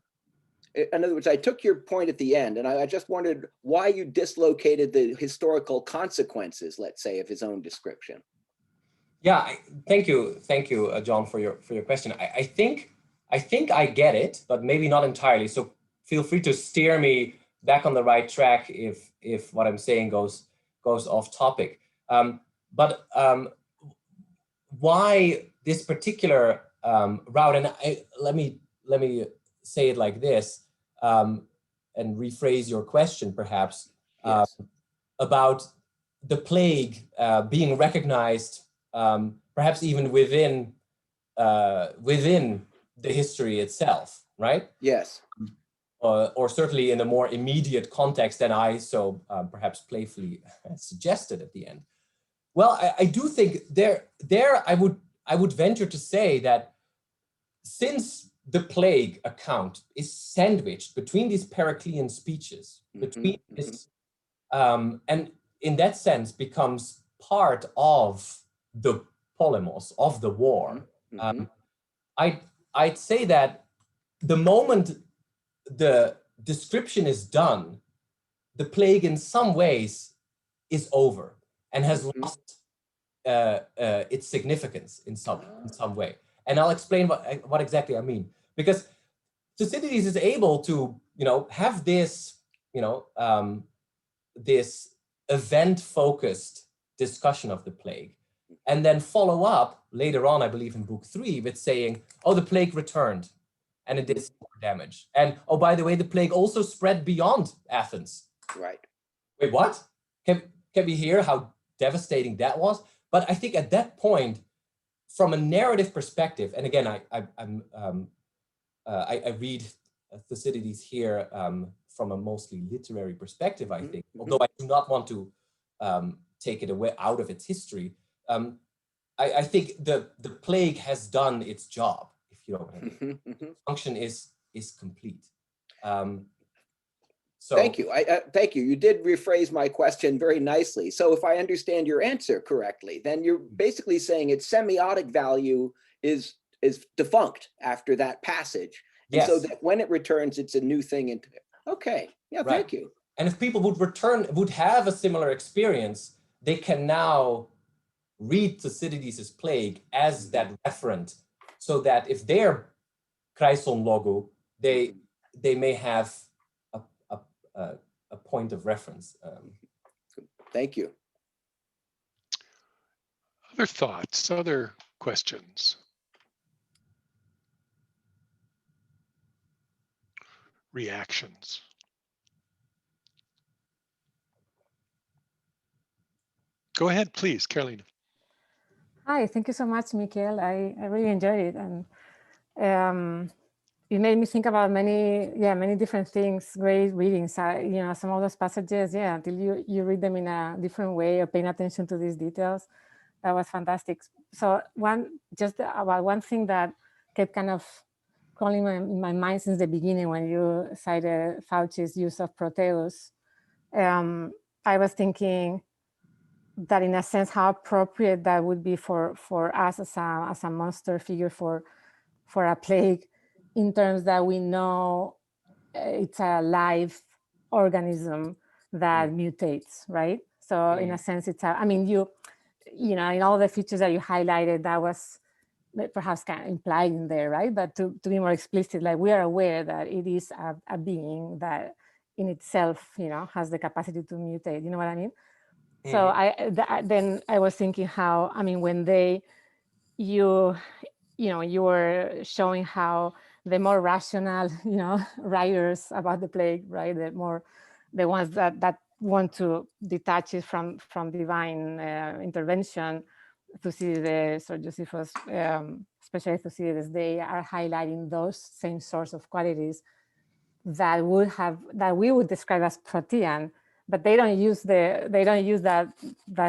In other words, I took your point at the end, and I just wondered why you dislocated the historical consequences, let's say, of his own description. Yeah, thank you, John, for your question. I think I get it, but maybe not entirely. So feel free to steer me back on the right track if what I'm saying goes off topic. But why this particular route? And let me say it like this. And rephrase your question, perhaps, Yes. about the plague being recognized, perhaps even within the history itself, right? Yes. Or certainly in a more immediate context than I so perhaps playfully suggested at the end. Well, I do think there I would venture to say that since the plague account is sandwiched between these Periclean speeches, between this, and in that sense becomes part of the polemos, of the war. I'd say that the moment the description is done, the plague in some ways is over and has lost its significance in some way. And I'll explain what exactly I mean. Because Thucydides is able to, have this, this event-focused discussion of the plague, and then follow up later on, I believe in book 3, with saying, oh, the plague returned, and it did more damage. And oh, by the way, the plague also spread beyond Athens. Right. Wait, what? Can we hear how devastating that was? But I think at that point, from a narrative perspective, and again, I read Thucydides here from a mostly literary perspective, I think, although I do not want to take it away out of its history. I think the plague has done its job, if you know what I mean. The function is complete. So thank you. Thank you. You did rephrase my question very nicely. So if I understand your answer correctly, then you're basically saying its semiotic value is defunct after that passage. And yes. So that when it returns, it's a new thing into it. Okay. Yeah, right. Thank you. And if people would have a similar experience, they can now read Thucydides' plague as that referent, so that if they're Chryson logo, they may have a point of reference. Thank you. Other thoughts, other questions? Reactions? Go ahead, please, Carolina. Hi, thank you so much, Michiel. I really enjoyed it. And it made me think about many different things, great readings. Some of those passages, until you read them in a different way or paying attention to these details, that was fantastic. So one thing that kept kind of calling in my mind since the beginning when you cited Fauci's use of Proteus, I was thinking that in a sense, how appropriate that would be for us as a monster figure for a plague, in terms that we know it's a live organism that mutates, right? So in a sense, it's in all the features that you highlighted, that was perhaps kind of implied in there, right? But to be more explicit, like we are aware that it is a being that in itself, has the capacity to mutate. You know what I mean? So then I was thinking how, when you were showing how the more rational, writers about the plague, right? The ones that want to detach it from divine intervention, Thucydides or Josephus, especially Thucydides, they are highlighting those same sorts of qualities that we would describe as protean, but they don't use that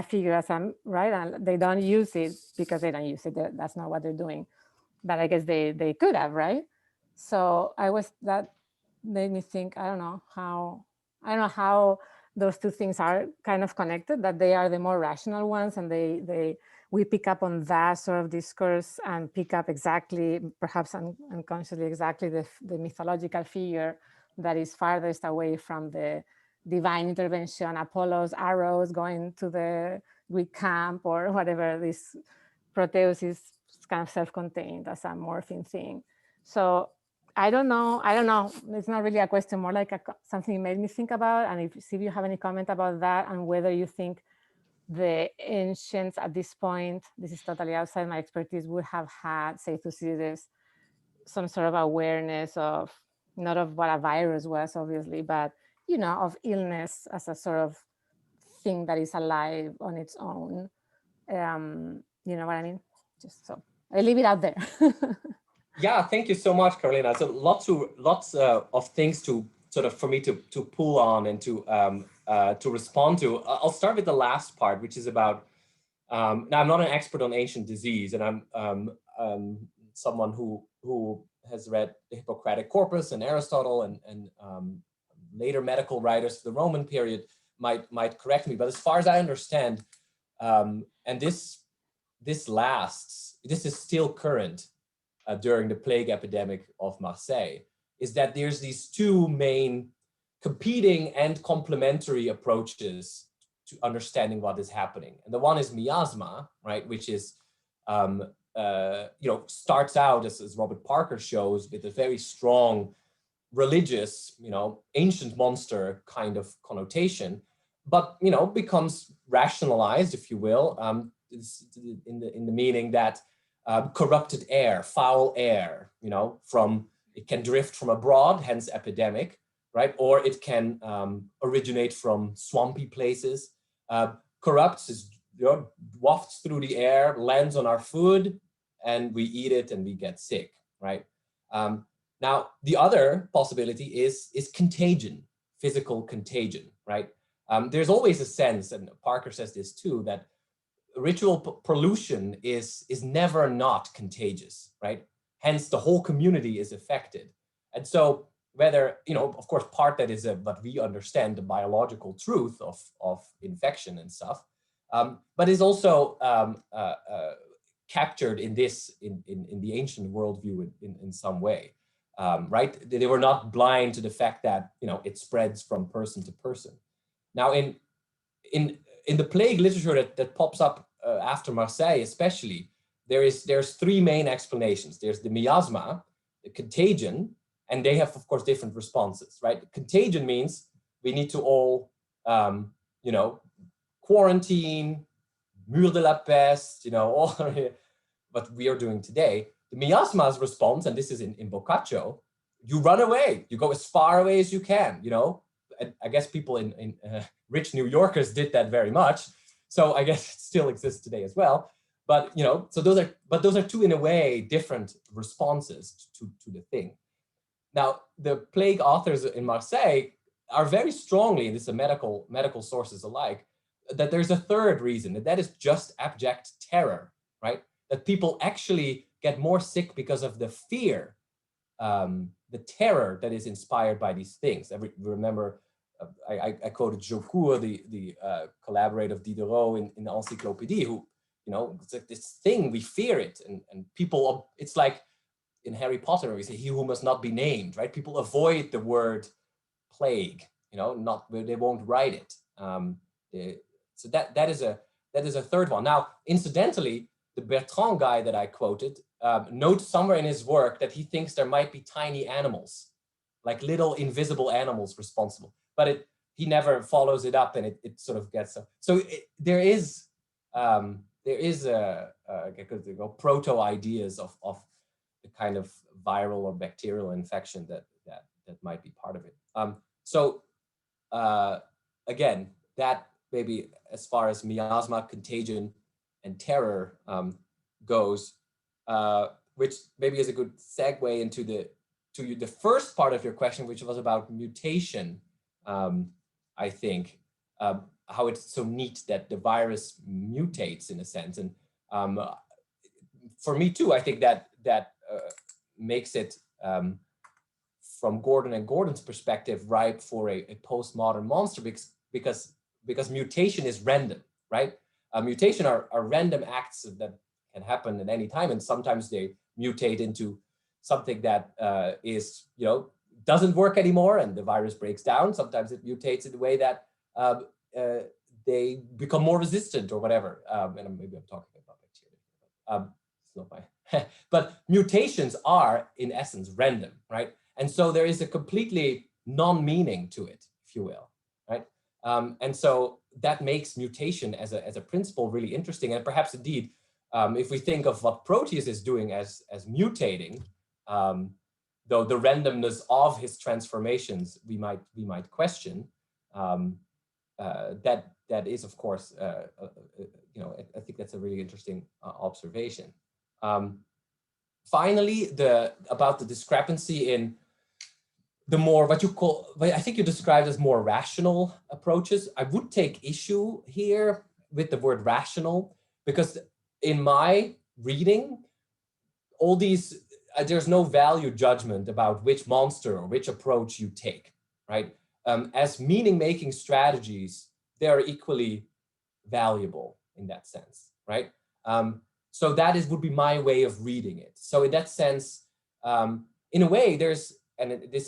figure as right, and they don't use it because they don't use it. That's not what they're doing. But I guess they could have, right? So that made me think. I don't know how those two things are kind of connected. That they are the more rational ones, and we pick up on that sort of discourse and pick up exactly, perhaps unconsciously, exactly the mythological figure that is farthest away from the divine intervention, Apollo's arrows going to the Greek camp or whatever. This Proteus is kind of self-contained as a morphine thing. So I don't know. It's not really a question, more like something it made me think about. And see if you have any comment about that, and whether you think the ancients at this point, this is totally outside my expertise, would have had, say, Thucydides, some sort of awareness of, not of what a virus was, obviously, but, of illness as a sort of thing that is alive on its own. You know what I mean? Just so I leave it out there. Yeah, thank you so much, Carolina. So lots of things to sort of for me to pull on and to respond to. I'll start with the last part, which is about. Now, I'm not an expert on ancient disease, and I'm someone who has read the Hippocratic Corpus and Aristotle and later medical writers of the Roman period might correct me. But as far as I understand, and this is still current during the plague epidemic of Marseille, is that there's these two main competing and complementary approaches to understanding what is happening. And the one is miasma, right, which is, starts out, as Robert Parker shows, with a very strong religious, ancient monster kind of connotation, but, becomes rationalized, if you will, in the meaning that corrupted air, foul air, it can drift from abroad, hence epidemic, right? Or it can originate from swampy places, corrupts, wafts through the air, lands on our food, and we eat it and we get sick, right? Now, the other possibility is contagion, physical contagion, right? There's always a sense, and Parker says this too, that ritual pollution is never not contagious, right? Hence, the whole community is affected. And so whether, of course, part that is what we understand the biological truth of infection and stuff, but is also captured in the ancient worldview in some way, right? They were not blind to the fact that, it spreads from person to person. Now, in the plague literature that pops up after Marseille, especially, there's three main explanations. There's the miasma, the contagion, and they have, of course, different responses, right? Contagion means we need to all, you know, quarantine, mur de la peste, you know, all what we are doing today. The miasma's response, and this is in Boccaccio, you run away, you go as far away as you can, you know. And I guess people in rich New Yorkers did that very much. So I guess it still exists today as well. But, you know, so those are two, in a way, different responses to the thing. Now, the plague authors in Marseille are very strongly, and this is medical sources alike, that there's a third reason, that is just abject terror, right? That people actually get more sick because of the fear, the terror that is inspired by these things. Remember, I quoted Jaucourt, the collaborator of Diderot in the Encyclopédie, who, you know, it's like this thing, we fear it, and people, it's like in Harry Potter, we say, he who must not be named, right? People avoid the word plague, you know, they won't write it. So that is a third one. Now, incidentally, the Bertrand guy that I quoted notes somewhere in his work that he thinks there might be tiny animals, like little invisible animals responsible, but he never follows it up, and it sort of gets so there is a proto ideas of the kind of viral or bacterial infection that might be part of it. Again, that maybe as far as miasma, contagion, and terror goes, which maybe is a good segue into the first part of your question, which was about mutation. I think how it's so neat that the virus mutates in a sense, and for me too, I think that makes it, from Gordon and Gordon's perspective, ripe for a postmodern monster, because mutation is random, right? Mutation are random acts that can happen at any time, and sometimes they mutate into something that is, you know, doesn't work anymore, and the virus breaks down. Sometimes it mutates in a way that they become more resistant or whatever. And maybe I'm talking about bacteria. It's not my. But mutations are, in essence, random, right? And so there is a completely non-meaning to it, if you will, right? And so that makes mutation as a principle really interesting. And perhaps indeed, if we think of what Proteus is doing as mutating, though the randomness of his transformations we might question, that is, of course, you know, I think that's a really interesting observation. Finally, about the discrepancy in the more, what you call, I think you described as more rational approaches. I would take issue here with the word rational, because in my reading, all these, there's no value judgment about which monster or which approach you take, right? As meaning-making strategies, they're equally valuable in that sense, right? So that would be my way of reading it. So in that sense, in a way, this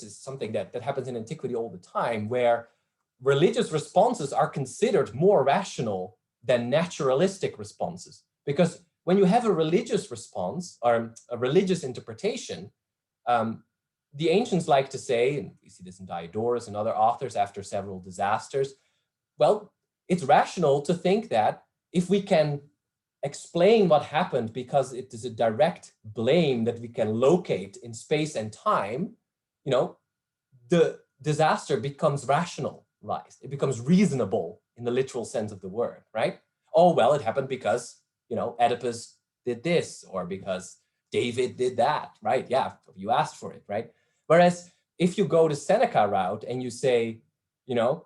is something that happens in antiquity all the time, where religious responses are considered more rational than naturalistic responses. Because when you have a religious response or a religious interpretation, the ancients like to say, and we see this in Diodorus and other authors after several disasters, well, it's rational to think that if we can explain what happened because it is a direct blame that we can locate in space and time, you know, the disaster becomes rationalized. It becomes reasonable in the literal sense of the word, right? Oh, well, it happened because, you know, Oedipus did this, or because David did that, right? Yeah, you asked for it, right? Whereas if you go the Seneca route and you say, you know,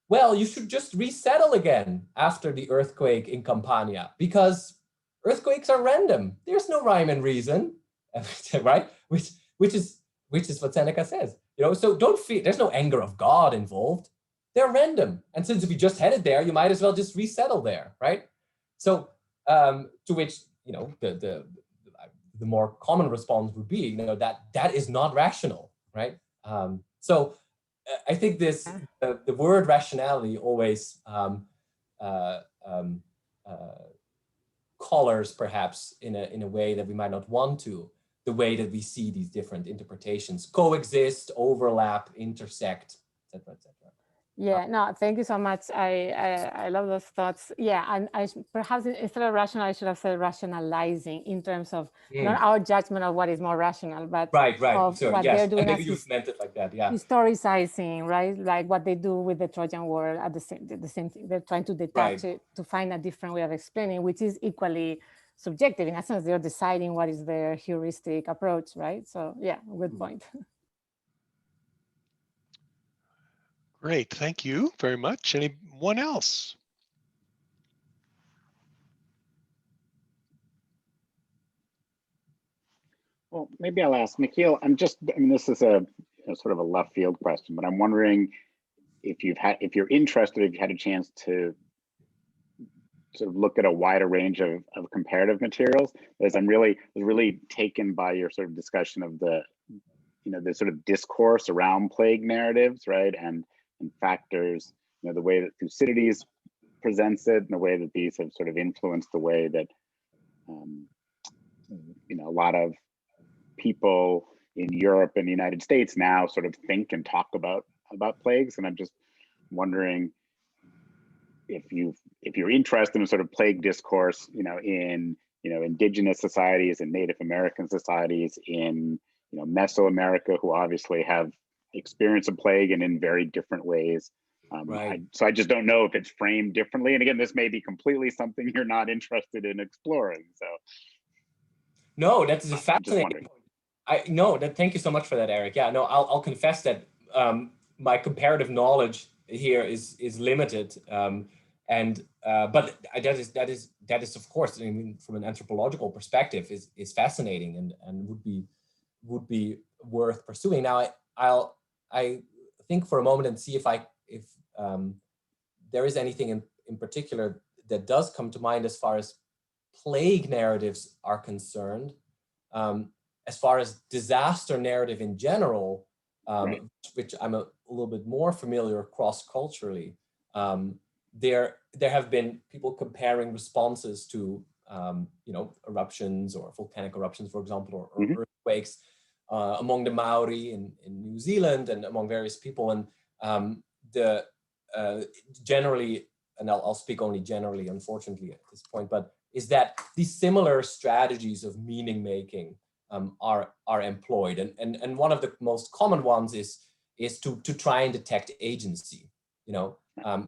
well, you should just resettle again after the earthquake in Campania, because earthquakes are random. There's no rhyme and reason, right? Which is what Seneca says. You know, so don't fear. There's no anger of God involved. They're random, and since we just headed there, you might as well just resettle there, right? So to which, you know, the more common response would be, you know, that is not rational, right? So I think this the word rationality always colors, perhaps in a way that we might not want to, the way that we see these different interpretations coexist, overlap, intersect, etc., etc. Yeah, no, thank you so much. I love those thoughts. Yeah, and perhaps instead of rational, I should have said rationalizing in terms of not our judgment of what is more rational, but right. of So what yes, they're doing maybe as you've meant it like that. Yeah. historicizing, right? Like what they do with the Trojan War at the same thing. They're trying to detach it to find a different way of explaining, which is equally subjective. In essence, they're deciding what is their heuristic approach, right? So yeah, good point. Great, thank you very much. Anyone else? Well, maybe I'll ask Michiel. I mean, this is a sort of a left field question, but I'm wondering if you're interested, if you had a chance to sort of look at a wider range of comparative materials, as I was really taken by your sort of discussion of the sort of discourse around plague narratives, right? And factors, the way that Thucydides presents it and the way that these have sort of influenced the way that, a lot of people in Europe and the United States now sort of think and talk about plagues. And I'm just wondering if you're interested in sort of plague discourse, in indigenous societies and Native American societies in Mesoamerica, who obviously have experienced a plague and in very different ways. So I just don't know if it's framed differently. And again, this may be completely something you're not interested in exploring. So no, that is a fascinating point. Thank you so much for that, Eric. Yeah, no, I'll confess that my comparative knowledge here is limited, but that is of course, I mean, from an anthropological perspective, is fascinating and would be worth pursuing. Now, I think for a moment and see if there is anything in particular that does come to mind as far as plague narratives are concerned. As far as disaster narrative in general, which I'm a little bit more familiar cross-culturally, there have been people comparing responses to eruptions or volcanic eruptions, for example, or earthquakes among the Maori in New Zealand and among various people. And generally, and I'll speak only generally, unfortunately, at this point, but is that these similar strategies of meaning making are employed, and one of the most common ones is to try and detect agency,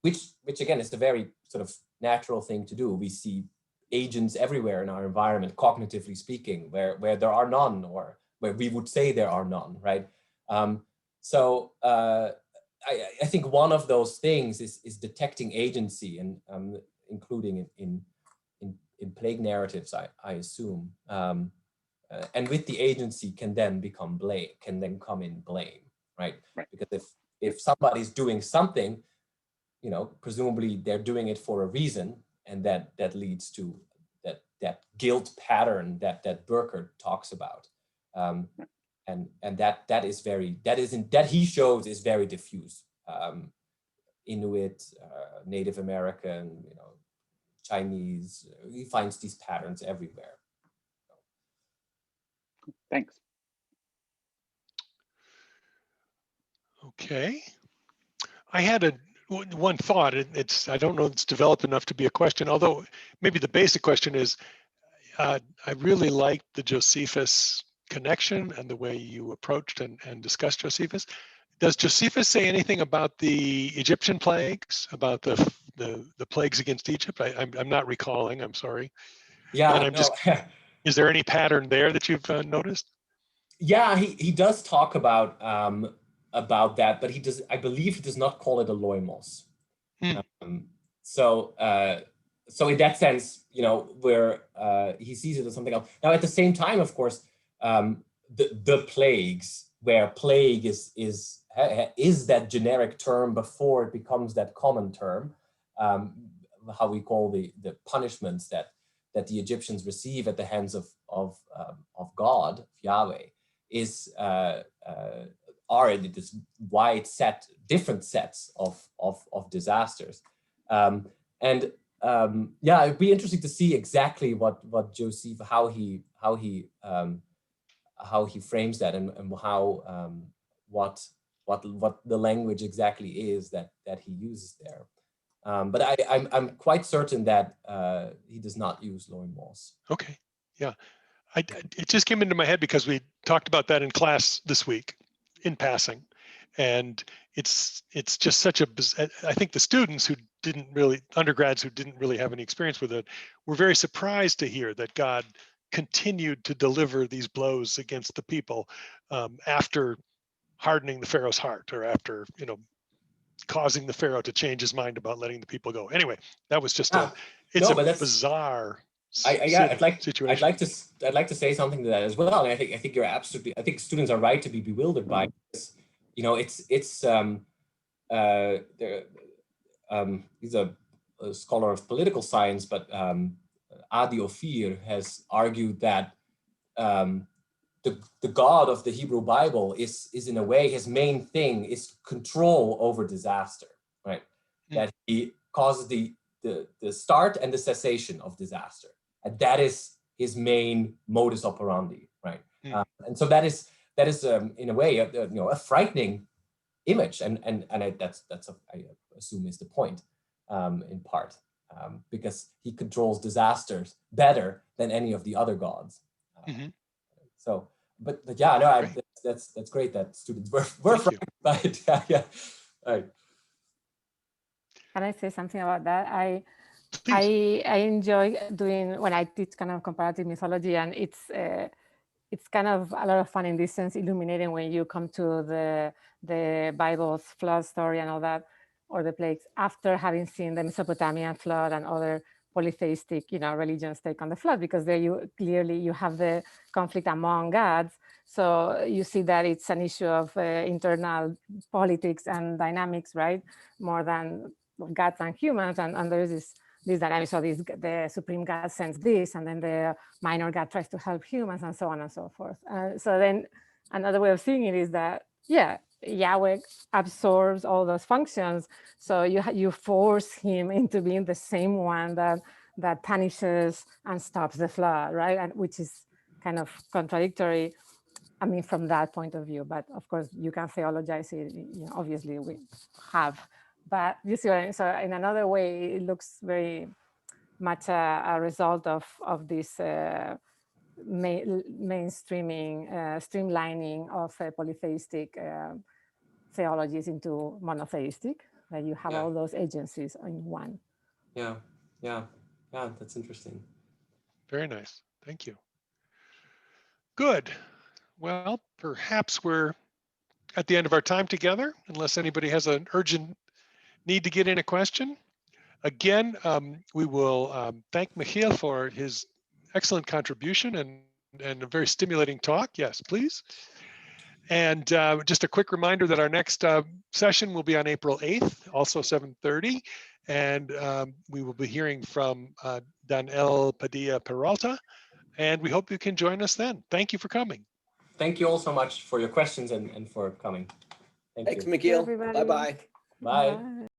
which again is a very sort of natural thing to do. We see agents everywhere in our environment, cognitively speaking, where there are none, or where we would say there are none, right? So I think one of those things is detecting agency, and including in plague narratives, I assume. And with the agency can then come in blame, right? Because if somebody's doing something, presumably they're doing it for a reason, and that leads to that guilt pattern that Burkert talks about, and that he shows is very diffuse. Inuit, Native American, Chinese, he finds these patterns everywhere. Thanks. Okay. I had one thought. I don't know if it's developed enough to be a question, although maybe the basic question is, I really liked the Josephus connection and the way you approached and discussed Josephus. Does Josephus say anything about the Egyptian plagues, about the plagues against Egypt? I'm not recalling, I'm sorry. Yeah, and is there any pattern there that you've noticed? Yeah, he does talk about that, but I believe he does not call it a loimos. So in that sense, where he sees it as something else. Now, at the same time, of course, the plagues, where plague is that generic term before it becomes that common term, how we call the punishments that the Egyptians receive at the hands of God, Yahweh, are in this wide set, different sets of disasters, and it'd be interesting to see exactly what Joseph, how he frames that, and how what the language exactly is that he uses there. But I'm quite certain that he does not use loin moss. Okay, yeah. It just came into my head because we talked about that in class this week in passing. And it's just such a, I think the students who didn't really, undergrads who didn't really have any experience with it, were very surprised to hear that God continued to deliver these blows against the people after hardening the Pharaoh's heart, or after, you know, causing the Pharaoh to change his mind about letting the people go. Anyway, that was just it's no, a bizarre yeah, situation. I'd like to say something to that as well. And I think you're absolutely, I think students are right to be bewildered by this. You know, he's a scholar of political science, but Adi Ophir has argued that the God of the Hebrew Bible is in a way, his main thing is control over disaster, right? That he causes the start and the cessation of disaster. And that is his main modus operandi, right? And so that is in a way, a frightening image, and that's I assume is the point, in part, because he controls disasters better than any of the other gods. So, but yeah, no, that's great that students were frightened by it. Yeah. All right. Can I say something about that? I enjoy doing, when I teach kind of comparative mythology, and it's kind of a lot of fun in this sense, illuminating when you come to the Bible's flood story and all that, or the plagues, after having seen the Mesopotamian flood and other polytheistic, religions take on the flood, because there you clearly have the conflict among gods. So you see that it's an issue of internal politics and dynamics, right? More than gods and humans, and there's this dynamic. So the supreme God sends this, and then the minor God tries to help humans, and so on and so forth. So then another way of seeing it is that, yeah, Yahweh absorbs all those functions. So you force him into being the same one that punishes and stops the flood, right? And which is kind of contradictory, I mean, from that point of view. But of course, you can theologize it. Obviously, we have. But you see what I mean? So in another way, it looks very much a result of this mainstreaming, streamlining of polytheistic theologies into monotheistic, that you have all those agencies in one. Yeah, that's interesting. Very nice, thank you. Good, well, perhaps we're at the end of our time together, unless anybody has an urgent need to get in a question. Again, we will thank Michiel for his excellent contribution and a very stimulating talk. Yes, please. And just a quick reminder that our next session will be on April 8th, also 7:30. And we will be hearing from Daniel Padilla Peralta. And we hope you can join us then. Thank you for coming. Thank you all so much for your questions and for coming. Thanks, Michiel. Bye-bye. Bye.